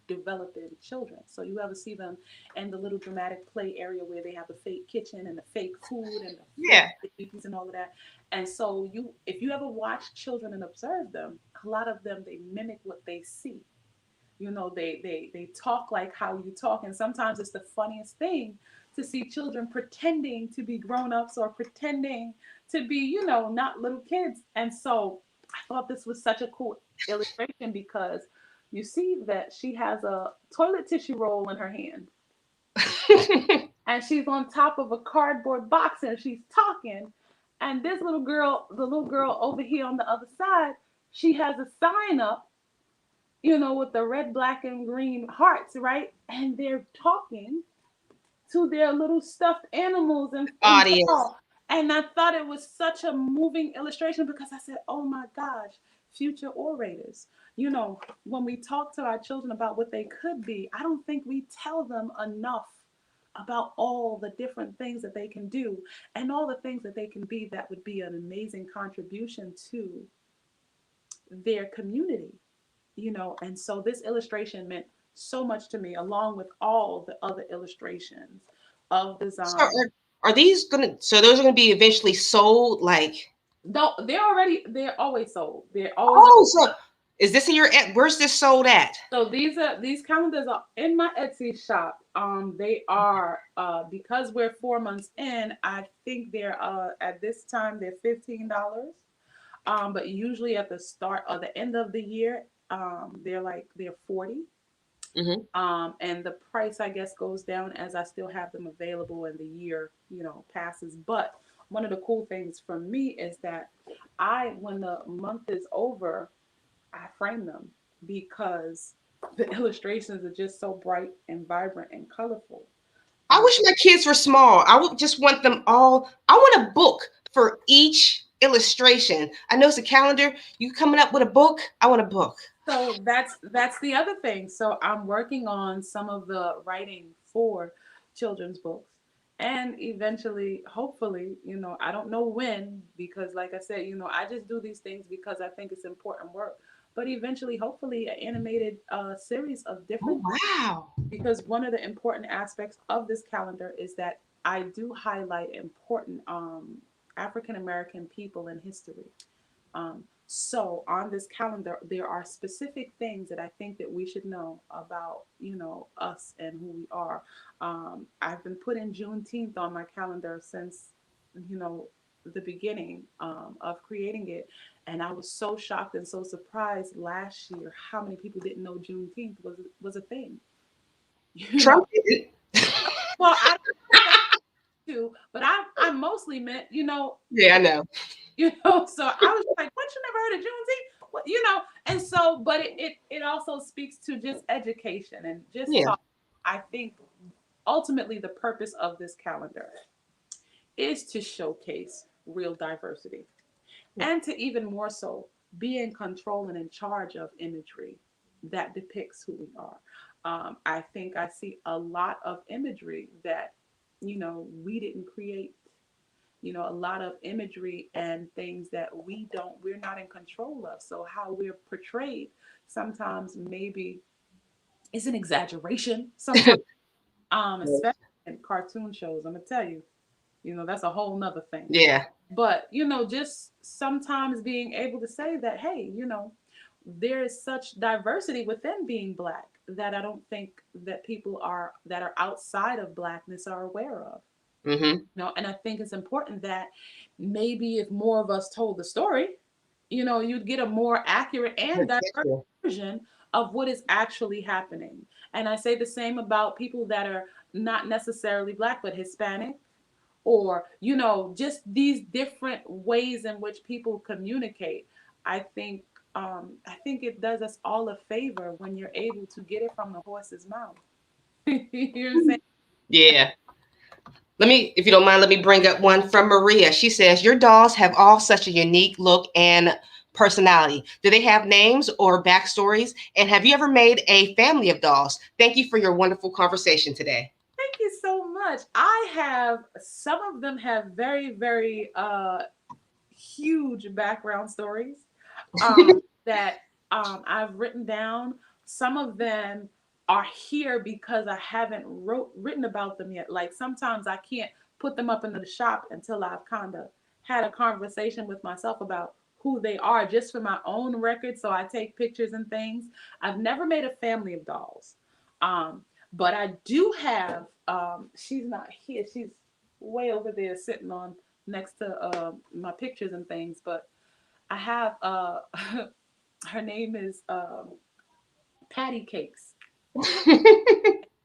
Speaker 2: developing children. So you ever see them in the little dramatic play area where they have the fake kitchen and the fake food and the fake
Speaker 1: Yeah.
Speaker 2: babies and all of that. And so if you ever watch children and observe them, a lot of them they mimic what they see. They talk like how you talk, and sometimes it's the funniest thing to see children pretending to be grown-ups or pretending to be not little kids. And so I thought this was such a cool illustration because you see that she has a toilet tissue roll in her hand, and she's on top of a cardboard box and she's talking. And this little girl, the little girl over here on the other side, she has a sign up, with the red, black, and green hearts, right? And they're talking to their little stuffed animals and
Speaker 1: Audience.
Speaker 2: doll. And I thought it was such a moving illustration because I said, oh my gosh, future orators. When we talk to our children about what they could be, I don't think we tell them enough about all the different things that they can do and all the things that they can be that would be an amazing contribution to their community. And so this illustration meant so much to me, along with all the other illustrations of
Speaker 1: So
Speaker 2: design.
Speaker 1: are these so those are gonna be eventually sold? Like,
Speaker 2: Though they're always sold. They're always.
Speaker 1: oh, so is this in your where's this sold at?
Speaker 2: So these calendars are in my Etsy shop. They are because we're 4 months in. I think they're at this time they're $15. But usually at the start or the end of the year, they're 40.
Speaker 1: Mm-hmm.
Speaker 2: And the price, I guess, goes down as I still have them available and the year, passes. But one of the cool things for me is that when the month is over, I frame them because the illustrations are just so bright and vibrant and colorful.
Speaker 1: I
Speaker 2: Um,
Speaker 1: wish my kids were small. I would just want them all. I want a book for each illustration. I know it's a calendar. You coming up with a book? I want a book.
Speaker 2: So that's the other thing. So I'm working on some of the writing for children's books. And eventually, hopefully, I don't know when because like I said, I just do these things because I think it's important work. But eventually, hopefully, an animated series of
Speaker 1: Oh
Speaker 2: different
Speaker 1: wow.
Speaker 2: because one of the important aspects of this calendar is that I do highlight important African American people in history. So on this calendar, there are specific things that I think that we should know about, us and who we are. I've been putting Juneteenth on my calendar since, you know, the beginning of creating it. And I was so shocked and so surprised last year how many people didn't know Juneteenth was a thing. You know,
Speaker 1: Trump did it.
Speaker 2: Well, I don't know if that's too, but I mostly meant,
Speaker 1: Yeah, I know.
Speaker 2: So I was like, what, you never heard of Juneteenth? What, and so, but it also speaks to just education and just
Speaker 1: Yeah.
Speaker 2: talk. I think ultimately the purpose of this calendar is to showcase real diversity and to even more so be in control and in charge of imagery that depicts who we are. I think I see a lot of imagery that, we didn't create, a lot of imagery and things that we're not in control of. So how we're portrayed sometimes maybe is an exaggeration sometimes, especially in cartoon shows. I'm gonna tell you, that's a whole nother thing.
Speaker 1: Yeah.
Speaker 2: But, just sometimes being able to say that, hey, there is such diversity within being black that I don't think that people that are outside of blackness are aware of.
Speaker 1: Mm-hmm.
Speaker 2: And I think it's important that maybe if more of us told the story, you'd get a more accurate and diverse version of what is actually happening. And I say the same about people that are not necessarily black but Hispanic, or just these different ways in which people communicate. I think it does us all a favor when you're able to get it from the horse's mouth. You know what I'm saying?
Speaker 1: Yeah. Let me, if you don't mind, let me bring up one from Maria. She says, your dolls have all such a unique look and personality. Do they have names or backstories? And have you ever made a family of dolls? Thank you for your wonderful conversation today.
Speaker 2: Thank you so much. I have some of them have very, very huge background stories that I've written down. Some of them are here because I haven't written about them yet. Like sometimes I can't put them up into the shop until I've kind of had a conversation with myself about who they are just for my own record. So I take pictures and things. I've never made a family of dolls. Um, but I do have, she's not here. She's way over there sitting on next to my pictures and things. But I have her name is Patty Cakes.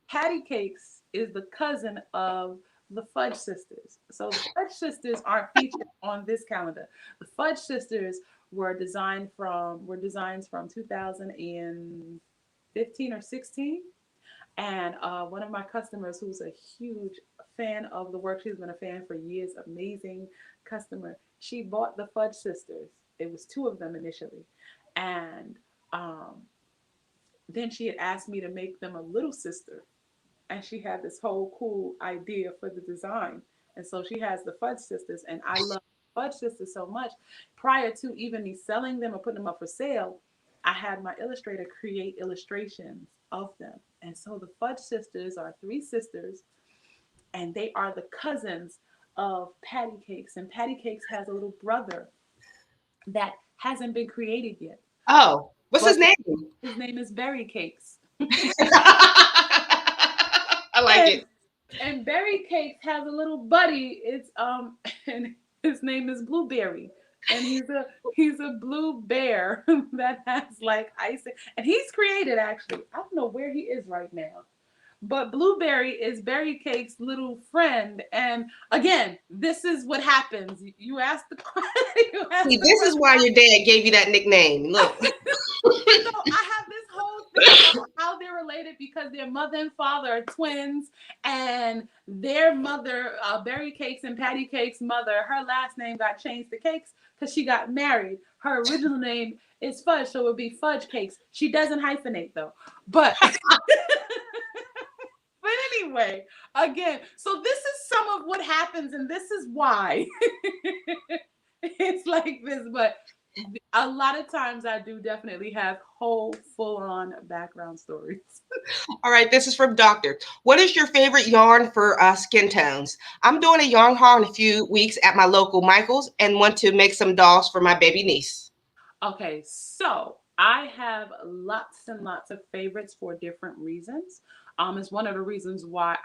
Speaker 2: Patty Cakes is the cousin of the Fudge Sisters. So the Fudge Sisters aren't featured on this calendar. The Fudge Sisters were designs from 2015 or 16. And one of my customers, who's a huge fan of the work, she's been a fan for years, amazing customer. She bought the Fudge Sisters. It was two of them initially, and um, then she had asked me to make them a little sister, and she had this whole cool idea for the design. And so she has the Fudge Sisters, and I love Fudge Sisters so much. Prior to even me selling them or putting them up for sale, I had my illustrator create illustrations of them. And so the Fudge Sisters are three sisters, and they are the cousins of Patty Cakes. And Patty Cakes has a little brother that hasn't been created yet,
Speaker 1: Oh, what's his
Speaker 2: but
Speaker 1: name?
Speaker 2: his name is Berry Cakes.
Speaker 1: I like
Speaker 2: and
Speaker 1: it.
Speaker 2: and Berry Cakes has a little buddy. It's and his name is Blueberry. And he's a blue bear that has like ice, and he's created actually. I don't know where he is right now. But Blueberry is Berry Cake's little friend. And again, this is what happens. You ask the question. You ask
Speaker 1: See,
Speaker 2: the
Speaker 1: this is why your dad gave you that nickname. Look.
Speaker 2: question. So I have this whole thing of how they're related because their mother and father are twins, and their mother, Berry Cakes and Patty Cakes' mother, her last name got changed to Cakes because she got married. Her original name is Fudge, so it would be Fudge Cakes. She doesn't hyphenate though, but. But anyway, again, so this is some of what happens, and this is why it's like this. But a lot of times I do definitely have whole full on background stories.
Speaker 1: All right, this is from Doctor. What is your favorite yarn for skin tones? I'm doing a yarn haul in a few weeks at my local Michael's and want to make some dolls for my baby niece.
Speaker 2: Okay, so I have lots and lots of favorites for different reasons. It's one of the reasons why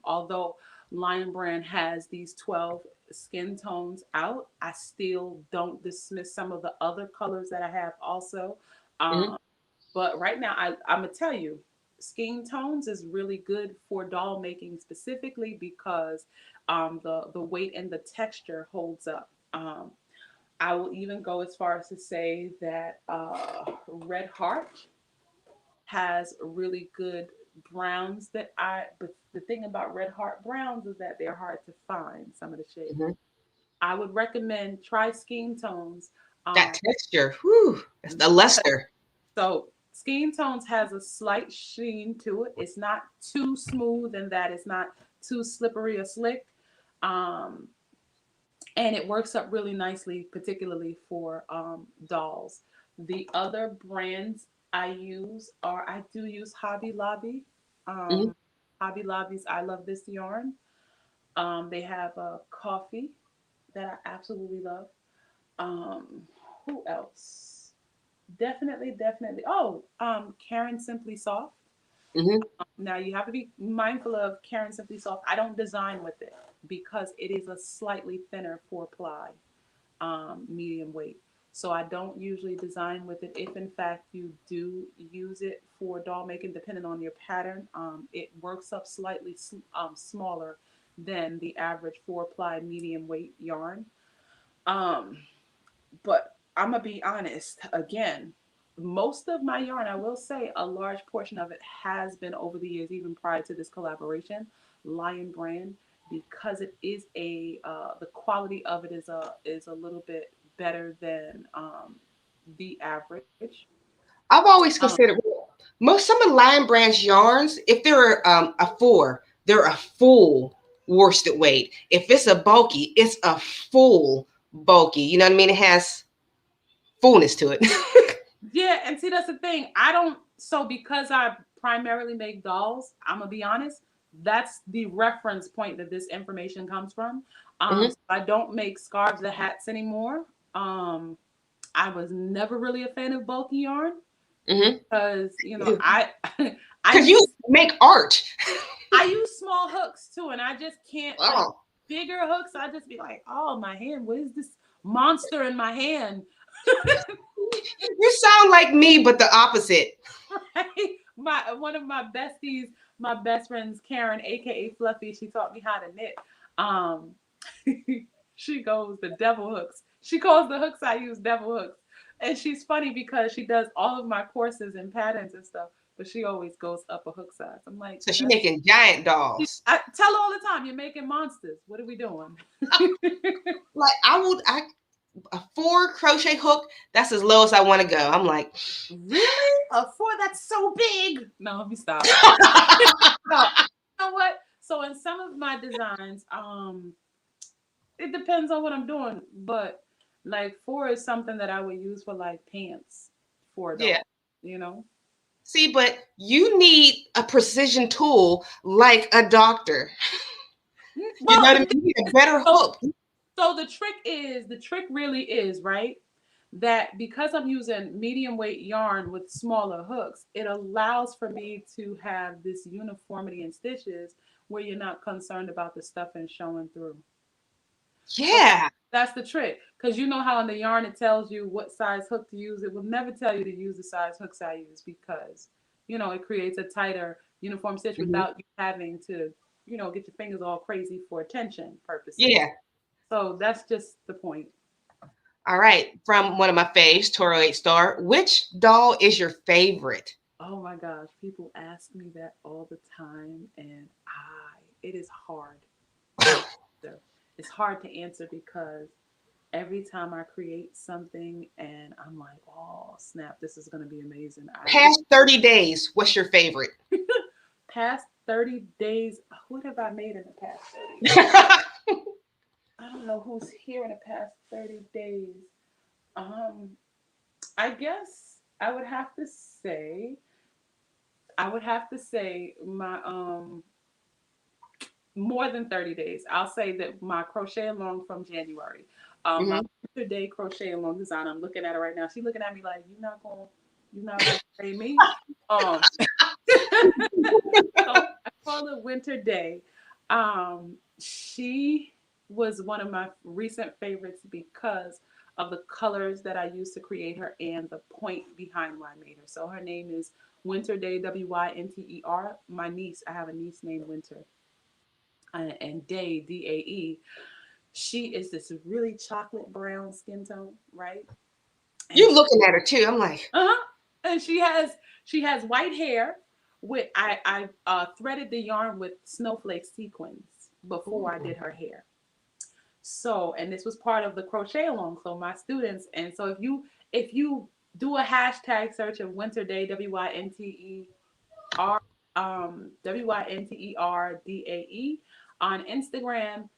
Speaker 2: although Lion Brand has these 12 skin tones out, I still don't dismiss some of the other colors that I have also.
Speaker 1: Mhm.
Speaker 2: Um, but right now, I'm gonna tell you. skin tones is really good for doll making specifically because the weight and the texture holds up. I will even go as far as to say that Red Heart has really good browns but the thing about Red Heart browns is that they're hard to find, some of the shades.
Speaker 1: Mhm.
Speaker 2: I would recommend try skin tones.
Speaker 1: That
Speaker 2: Um,
Speaker 1: texture, whew, that's the luster.
Speaker 2: so skin tones has a slight sheen to it. It's not too smooth and that it's not too slippery or slick. Um, and it works up really nicely, particularly for dolls. The other brands I do use Hobby Lobby.
Speaker 1: Mhm.
Speaker 2: Um, Hobby Lobby's I Love This Yarn. They have a coffee that I absolutely love. Um, who else? Definitely. Oh, Karen Simply Soft.
Speaker 1: Mhm.
Speaker 2: Now you have to be mindful of Karen Simply Soft. I don't design with it because it is a slightly thinner 4 ply, medium weight. So I don't usually design with it. If in fact you do use it for doll making, depending on your pattern, it works up slightly smaller than the average 4 ply medium weight yarn. Um, but I'm gonna be honest again. Most of my yarn, I will say, a large portion of it has been over the years, even prior to this collaboration, Lion Brand, because it is the quality of it is a little bit better than the average.
Speaker 1: I've always
Speaker 2: Um,
Speaker 1: considered most some of Lion Brand's yarns, if they're a four, they're a full worsted weight. If it's a bulky, it's a full bulky. You know what I mean? It has fullness to it.
Speaker 2: yeah, and see that's the thing. I don't so because I primarily make dolls, I'm gonna be honest, that's the reference point that this information comes from.
Speaker 1: Hmm.
Speaker 2: So I don't make scarves or hats anymore. Um, I was never really a fan of bulky yarn
Speaker 1: Hmm.
Speaker 2: because I I
Speaker 1: Because you
Speaker 2: use
Speaker 1: make art.
Speaker 2: I use small hooks too, and I just can't like
Speaker 1: Oh,
Speaker 2: bigger hooks. I just be like, oh my hand, what is this monster in my hand?
Speaker 1: you sound like me, but the opposite.
Speaker 2: Right? My one of my besties, my best friends, Karen, aka Fluffy, she taught me how to knit. Um, she goes the devil hooks. She calls the hooks I use devil hooks, and she's funny because she does all of my courses and patterns and stuff, but she always goes up a hook size. I'm like,
Speaker 1: So she
Speaker 2: that's
Speaker 1: making giant dolls.
Speaker 2: I tell her all the time, you're making monsters. What are we doing?
Speaker 1: Like I a four crochet hook. That's as low as I want to go. I'm like,
Speaker 2: Really? A four? That's so big. No, let me stop. No, you know what? So in some of my designs, it depends on what I'm doing, but like four is something that I would use for like pants for a
Speaker 1: yeah.
Speaker 2: doll, you know?
Speaker 1: See, but you need a precision tool like a doctor. You
Speaker 2: Well,
Speaker 1: know what I
Speaker 2: the
Speaker 1: mean?
Speaker 2: thing
Speaker 1: You need a better
Speaker 2: so
Speaker 1: hook.
Speaker 2: so the trick really is, right? That because I'm using medium weight yarn with smaller hooks, it allows for me to have this uniformity in stitches where you're not concerned about the stuffing showing through. So
Speaker 1: Yeah.
Speaker 2: that's the trick. Because you know how in the yarn it tells you what size hook to use. It will never tell you to use the size hooks I use because, it creates a tighter uniform stitch
Speaker 1: Mhm.
Speaker 2: without you having to, get your fingers all crazy for tension purposes.
Speaker 1: Yeah.
Speaker 2: So that's just the point.
Speaker 1: All right. From one of my faves, Toro 8 Star. Which doll is your favorite?
Speaker 2: Oh my gosh, people ask me that all the time, and it is hard to answer. It's hard to answer because every time I create something and I'm like, oh snap, this is gonna be amazing.
Speaker 1: Past 30 days, what's your favorite?
Speaker 2: Past 30 days, what have I made in the past 30 days? I don't know who's here in the past 30 days. Um, I guess I would have to say my more than 30 days. I'll say that my crochet along from January. My
Speaker 1: Hmm.
Speaker 2: winter day crochet along design. I'm looking at her right now. She's looking at me like, you're not gonna pay me. Um, so I call it winter day. She was one of my recent favorites because of the colors that I used to create her and the point behind why I made her. So her name is Winter Day, Winter. My niece, I have a niece named Winter, and Day, Dae. She is this really chocolate brown skin tone, right? And
Speaker 1: You looking at her too. I'm like,
Speaker 2: uh-huh. And she has white hair with I threaded the yarn with snowflake sequins before I
Speaker 1: ooh.
Speaker 2: did her hair. So, and this was part of the crochet along. So my students, and so if you do a hashtag search of Winter Day, WYNTER, WYNTERDAE on Instagram,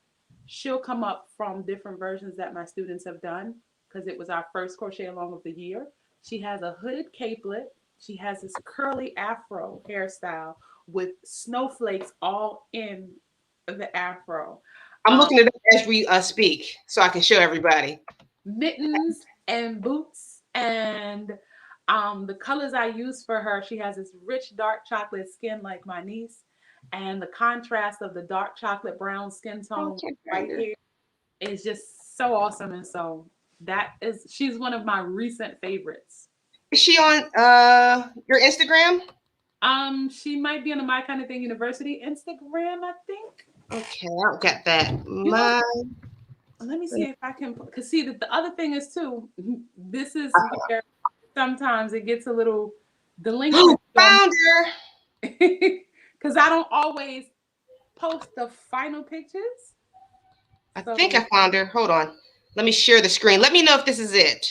Speaker 2: she'll come up from different versions that my students have done because it was our first crochet along of the year. She has a hooded capelet. She has this curly afro hairstyle with snowflakes all in the afro.
Speaker 1: I'm
Speaker 2: Um,
Speaker 1: looking at it as we speak, so I can show everybody.
Speaker 2: Mittens and boots and the colors I use for her, she has this rich dark chocolate skin like my niece, and the contrast of the dark chocolate brown skin
Speaker 1: Oh,
Speaker 2: tone
Speaker 1: I can't find
Speaker 2: right
Speaker 1: her.
Speaker 2: here is just so awesome. And so she's one of my recent favorites.
Speaker 1: Is she on your Instagram?
Speaker 2: She might be on the My Kind of Thing University Instagram, I think.
Speaker 1: Okay, I don't get that.
Speaker 2: You know,
Speaker 1: My
Speaker 2: let me see if I can, because see that the other thing is too, this is where sometimes it gets a little, the link in the video,
Speaker 1: found her.
Speaker 2: because I don't always post the final pictures.
Speaker 1: I think I
Speaker 2: So
Speaker 1: found her. Hold on. Let me share the screen. Let me know if this is it.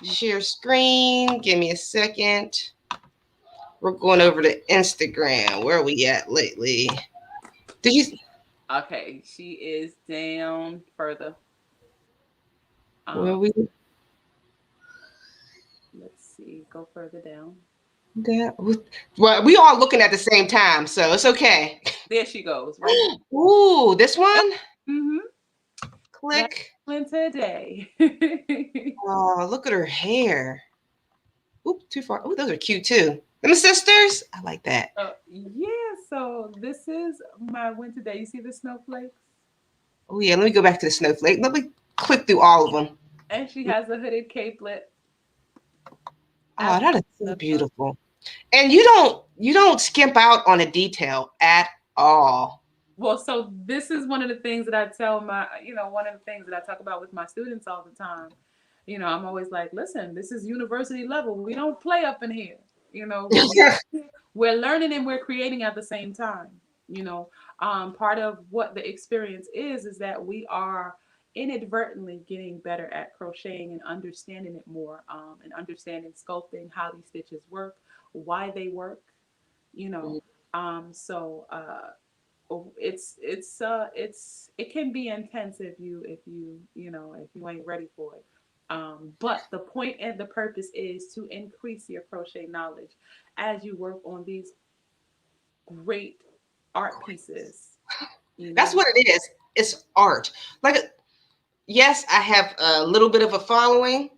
Speaker 1: Share screen. Give me a second. We're going over to Instagram. Where are we at lately? Did you?
Speaker 2: okay, she is down further.
Speaker 1: Where
Speaker 2: Um,
Speaker 1: are we?
Speaker 2: let's see, go further down.
Speaker 1: That, well, we all looking at the same time, so it's okay.
Speaker 2: There she goes, right there.
Speaker 1: Ooh, this
Speaker 2: Yep.
Speaker 1: one.
Speaker 2: Mm-hmm. That's
Speaker 1: Click.
Speaker 2: Winter Day.
Speaker 1: Oh, look at her hair. Oop, too far. Oh, those are cute too. Them sisters. I like that.
Speaker 2: Yeah, so this is my Winter Day. You see the snowflakes?
Speaker 1: Oh yeah. Let me go back to the snowflake. Let me click through all of them.
Speaker 2: And she has a hooded capelet.
Speaker 1: Oh, that is so
Speaker 2: Absolutely.
Speaker 1: beautiful. And you don't skimp out on a detail at all.
Speaker 2: Well, so this is one of the things that I tell one of the things that I talk about with my students all the time. I'm always like, listen, this is university level. We don't play up in here. We're learning and we're creating at the same time. You know, Part of what the experience is that we are inadvertently getting better at crocheting and understanding it more, and understanding sculpting, how these stitches work, why they work. You know, so it can be intense if you ain't ready for it. But the point and the purpose is to increase your crochet knowledge as you work on these great art pieces. You
Speaker 1: That's
Speaker 2: know,
Speaker 1: what it is. It's art. Like, yes, I have a little bit of a following,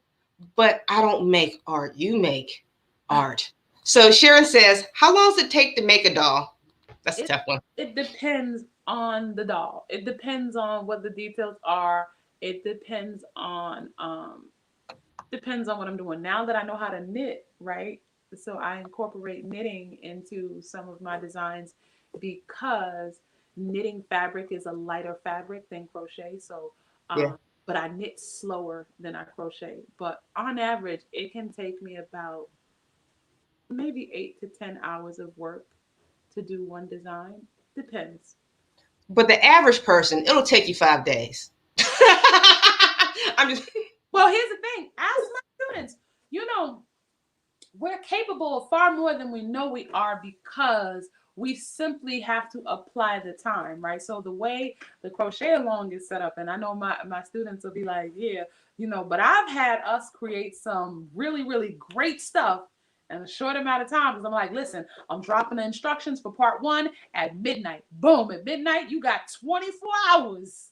Speaker 1: but I don't make art. You make art. So Sharon says, how long does it take to make a doll? That's a
Speaker 2: it
Speaker 1: tough one.
Speaker 2: it depends on the doll. It depends on what the details are. It depends on what I'm doing. Now that I know how to knit, right? So I incorporate knitting into some of my designs because knitting fabric is a lighter fabric than crochet. So,
Speaker 1: Yeah.
Speaker 2: but I knit slower than I crochet. But on average, it can take me about maybe 8 to 10 hours of work to do one design. Depends.
Speaker 1: But the average person, it'll take you 5 days. I'm just
Speaker 2: Well, here's the thing. Ask my students. You know, we're capable of far more than we know we are because we simply have to apply the time, right? So the way the crochet along is set up, and I know my students will be like, yeah, but I've had us create some really, really great stuff in a short amount of time because I'm like, listen, I'm dropping the instructions for part one at midnight. Boom, at midnight, you got 24 hours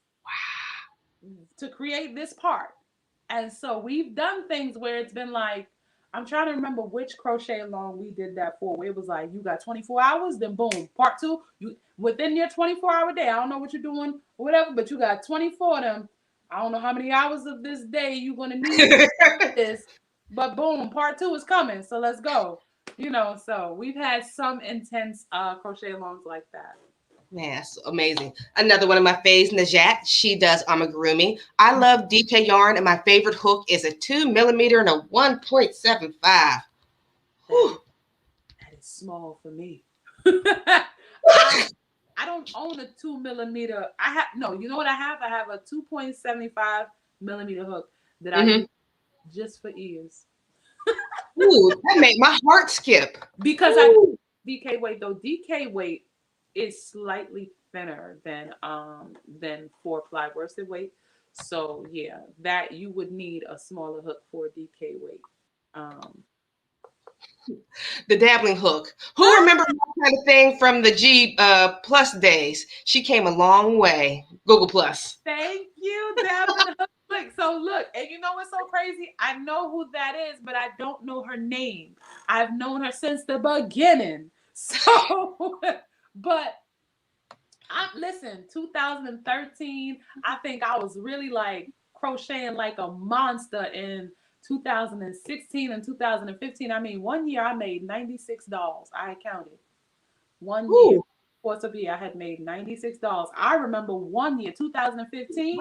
Speaker 2: to create this part. And so we've done things where it's been like, I'm trying to remember which crochet along we did that for. Where it was like, you got 24 hours, then boom, part two, you within your 24-hour day. I don't know what you're doing or whatever, but you got 24 of them. I don't know how many hours of this day you're gonna need to this, but boom, part two is coming. So let's go. So we've had some intense crochet alongs like that.
Speaker 1: Yes, amazing. Another one of my faves, Najat. She does amigurumi. I love DK yarn, and my favorite hook is a 2 millimeter and a 1.75.
Speaker 2: That
Speaker 1: Whew.
Speaker 2: is that is small for me. I don't own a 2 millimeter. I have no. You know what I have? I have a 2.75 millimeter hook that I
Speaker 1: Mm-hmm.
Speaker 2: use just for ears
Speaker 1: Ooh, that made my heart skip.
Speaker 2: because I
Speaker 1: Ooh.
Speaker 2: DK weight though. DK weight is slightly thinner than 4 ply worsted weight. So yeah, that you would need a smaller hook for DK weight. Um,
Speaker 1: The dabbling hook. Who remembers that kind of thing from the G plus days? She came a long way. Google Plus.
Speaker 2: Thank you, Dabbling Hook. Look, and you know what's so crazy? I know who that is, but I don't know her name. I've known her since the beginning. So, but listen, 2013, I think I was really like crocheting like a monster in 2016 and 2015. I mean, one year I made $96. I counted. One year,
Speaker 1: Ooh.
Speaker 2: course of a year, I had made $96. I remember one year, 2015,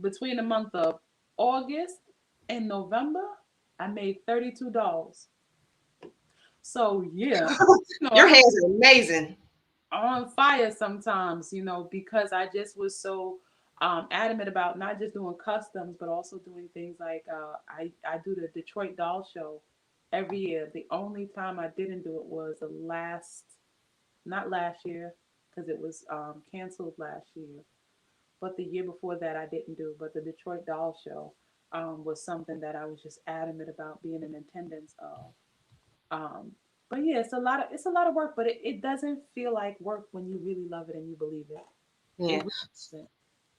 Speaker 2: between the month of August and November, I made $32. So yeah,
Speaker 1: Your
Speaker 2: I'm
Speaker 1: hands are amazing.
Speaker 2: on fire sometimes, because I just was so adamant about not just doing customs, but also doing things like I do the Detroit Doll Show every year. The only time I didn't do it was the last, not last year, because it was canceled last year. But the year before that, I didn't do. But the Detroit Doll Show was something that I was just adamant about being in attendance of. Um, but yeah, it's a lot of work, but it doesn't feel like work when you really love it and you believe it. It
Speaker 1: Yeah.
Speaker 2: really doesn't.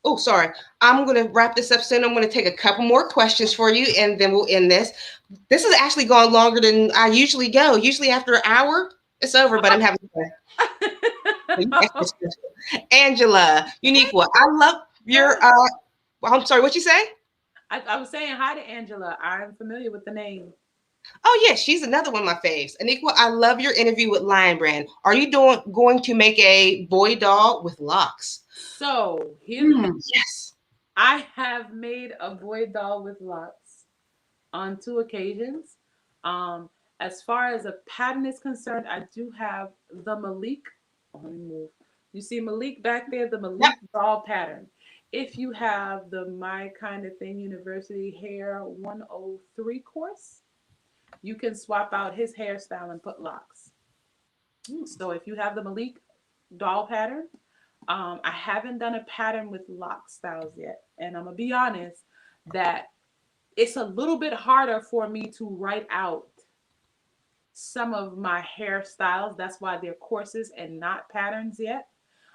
Speaker 1: Oh, sorry. I'm going to wrap this up soon. I'm going to take a couple more questions for you, and then we'll end this. This has actually gone longer than I usually go. Usually after an hour, it's over, but I'm having fun. Angela, Uniqua, I love your. I'm sorry, what you say?
Speaker 2: I was saying hi to Angela. I'm familiar with the name.
Speaker 1: Oh yeah, she's another one of my faves. Aniqua, I love your interview with Lion Brand. Are you going to make a boy doll with locks?
Speaker 2: So here's the thing.
Speaker 1: Yes.
Speaker 2: I have made a boy doll with locks on 2 occasions. Um, as far as a pattern is concerned, I do have the Malik. Oh, let me move. You see Malik back there, the
Speaker 1: Yep.
Speaker 2: Malik doll pattern. If you have the My Kind of Thing University Hair 103 course, you can swap out his hairstyle and put locks. So if you have the Malik doll pattern, I haven't done a pattern with lock styles yet. And I'm going to be honest that it's a little bit harder for me to write out some of my hairstyles. That's why they're courses and not patterns yet.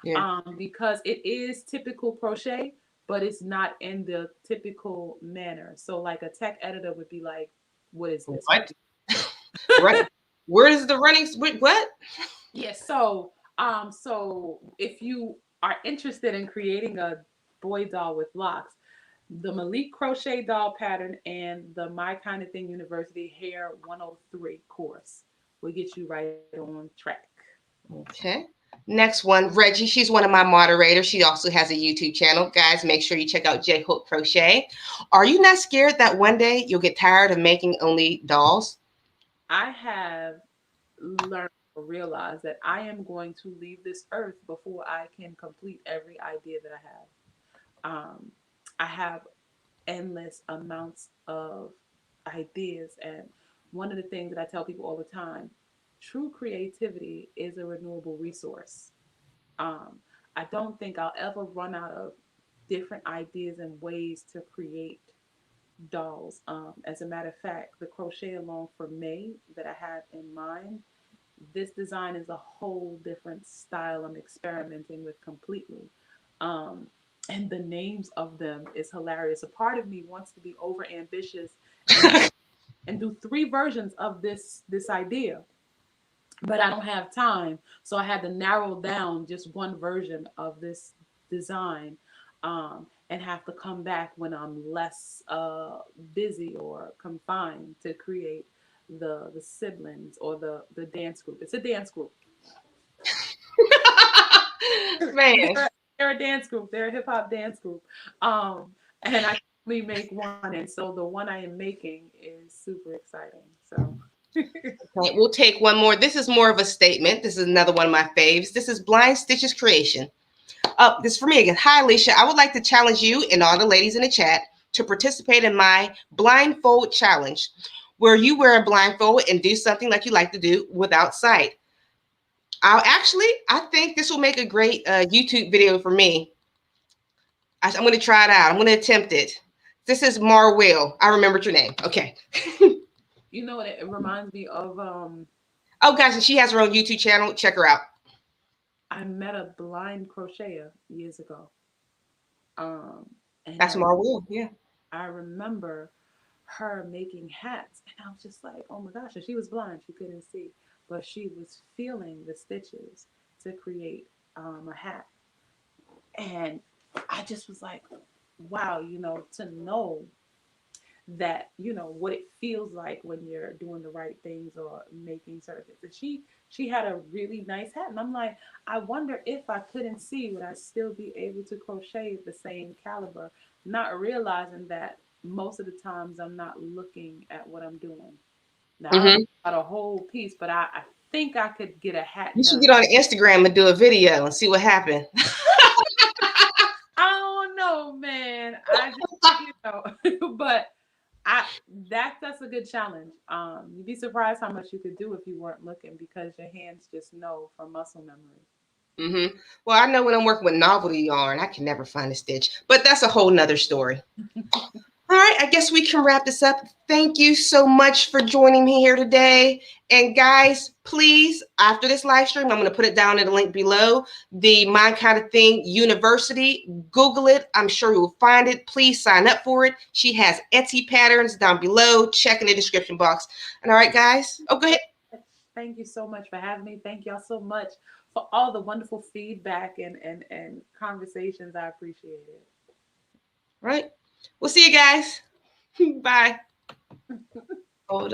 Speaker 1: Yeah.
Speaker 2: Because it is typical crochet, but it's not in the typical manner. So, like a tech editor would be like, "What is this?"
Speaker 1: What? Right. Where is the running? What?
Speaker 2: Yes. So if you are interested in creating a boy doll with locks, the Malik crochet doll pattern and the My Kind of Thing University Hair 103 course will get you right on track.
Speaker 1: Okay. Next one, Reggie. She's one of my moderators. She also has a YouTube channel. Guys, make sure you check out J Hook Crochet. Are you not scared that one day you'll get tired of making only dolls?
Speaker 2: I have learned or realized that I am going to leave this earth before I can complete every idea that I have. I have endless amounts of ideas. And one of the things that I tell people all the time, true creativity is a renewable resource. Um, I don't think I'll ever run out of different ideas and ways to create dolls. As a matter of fact, the crochet along for May that I have in mind, this design is a whole different style I'm experimenting with completely. Um, and the names of them is hilarious. A part of me wants to be over ambitious and do three versions of this idea, but I don't have time. So I had to narrow down just one version of this design. and have to come back when I'm less busy or confined to create the siblings or the dance group. It's a dance group.
Speaker 1: Man.
Speaker 2: They're a dance group. They're a hip hop dance group. Um, and I only make one, and so the one I am making is super exciting. So
Speaker 1: Okay, we'll take one more. This is more of a statement. This is another one of my faves. This is Blind Stitches Creation. This is for me again. Hi, Alysha. I would like to challenge you and all the ladies in the chat to participate in my Blindfold challenge, where you wear a blindfold and do something like you like to do without sight. I think this will make a great YouTube video for me. I'm going to try it out. I'm going to attempt it. This is Marwell. I remembered your name. Okay.
Speaker 2: you know what it reminds me of.
Speaker 1: Oh, guys, and she has her own YouTube channel. Check her out.
Speaker 2: I met a blind crocheter years ago. And
Speaker 1: That's Marwell. Yeah.
Speaker 2: I remember her making hats, and I was just like, oh my gosh! And she was blind; she couldn't see, but she was feeling the stitches to create a hat. And I just was like, wow, to know that what it feels like when you're doing the right things or making certain things. And she had a really nice hat, and I'm like, I wonder if I couldn't see, would I still be able to crochet the same caliber, not realizing that most of the times I'm not looking at what I'm doing. Now I don't
Speaker 1: Mm-hmm.
Speaker 2: know about a whole piece, but I think I could get a hat
Speaker 1: You should
Speaker 2: done.
Speaker 1: get on Instagram and do a video and see what happened.
Speaker 2: I don't know, man. I just but I that's a good challenge. You'd be surprised how much you could do if you weren't looking because your hands just know from muscle memory.
Speaker 1: Mm-hmm. Well, I know when I'm working with novelty yarn, I can never find a stitch, but that's a whole nother story. All right, I guess we can wrap this up. Thank you so much for joining me here today. And guys, please, after this live stream, I'm going to put it down in the link below. The Mind Kind of Thing University. Google it. I'm sure you'll find it. Please sign up for it. She has Etsy patterns down below. Check in the description box. And all right, guys. Oh, go ahead.
Speaker 2: Thank you so much for having me. Thank y'all so much for all the wonderful feedback and conversations. I appreciate
Speaker 1: All right. We'll see you guys. Bye.
Speaker 2: it.
Speaker 1: Hold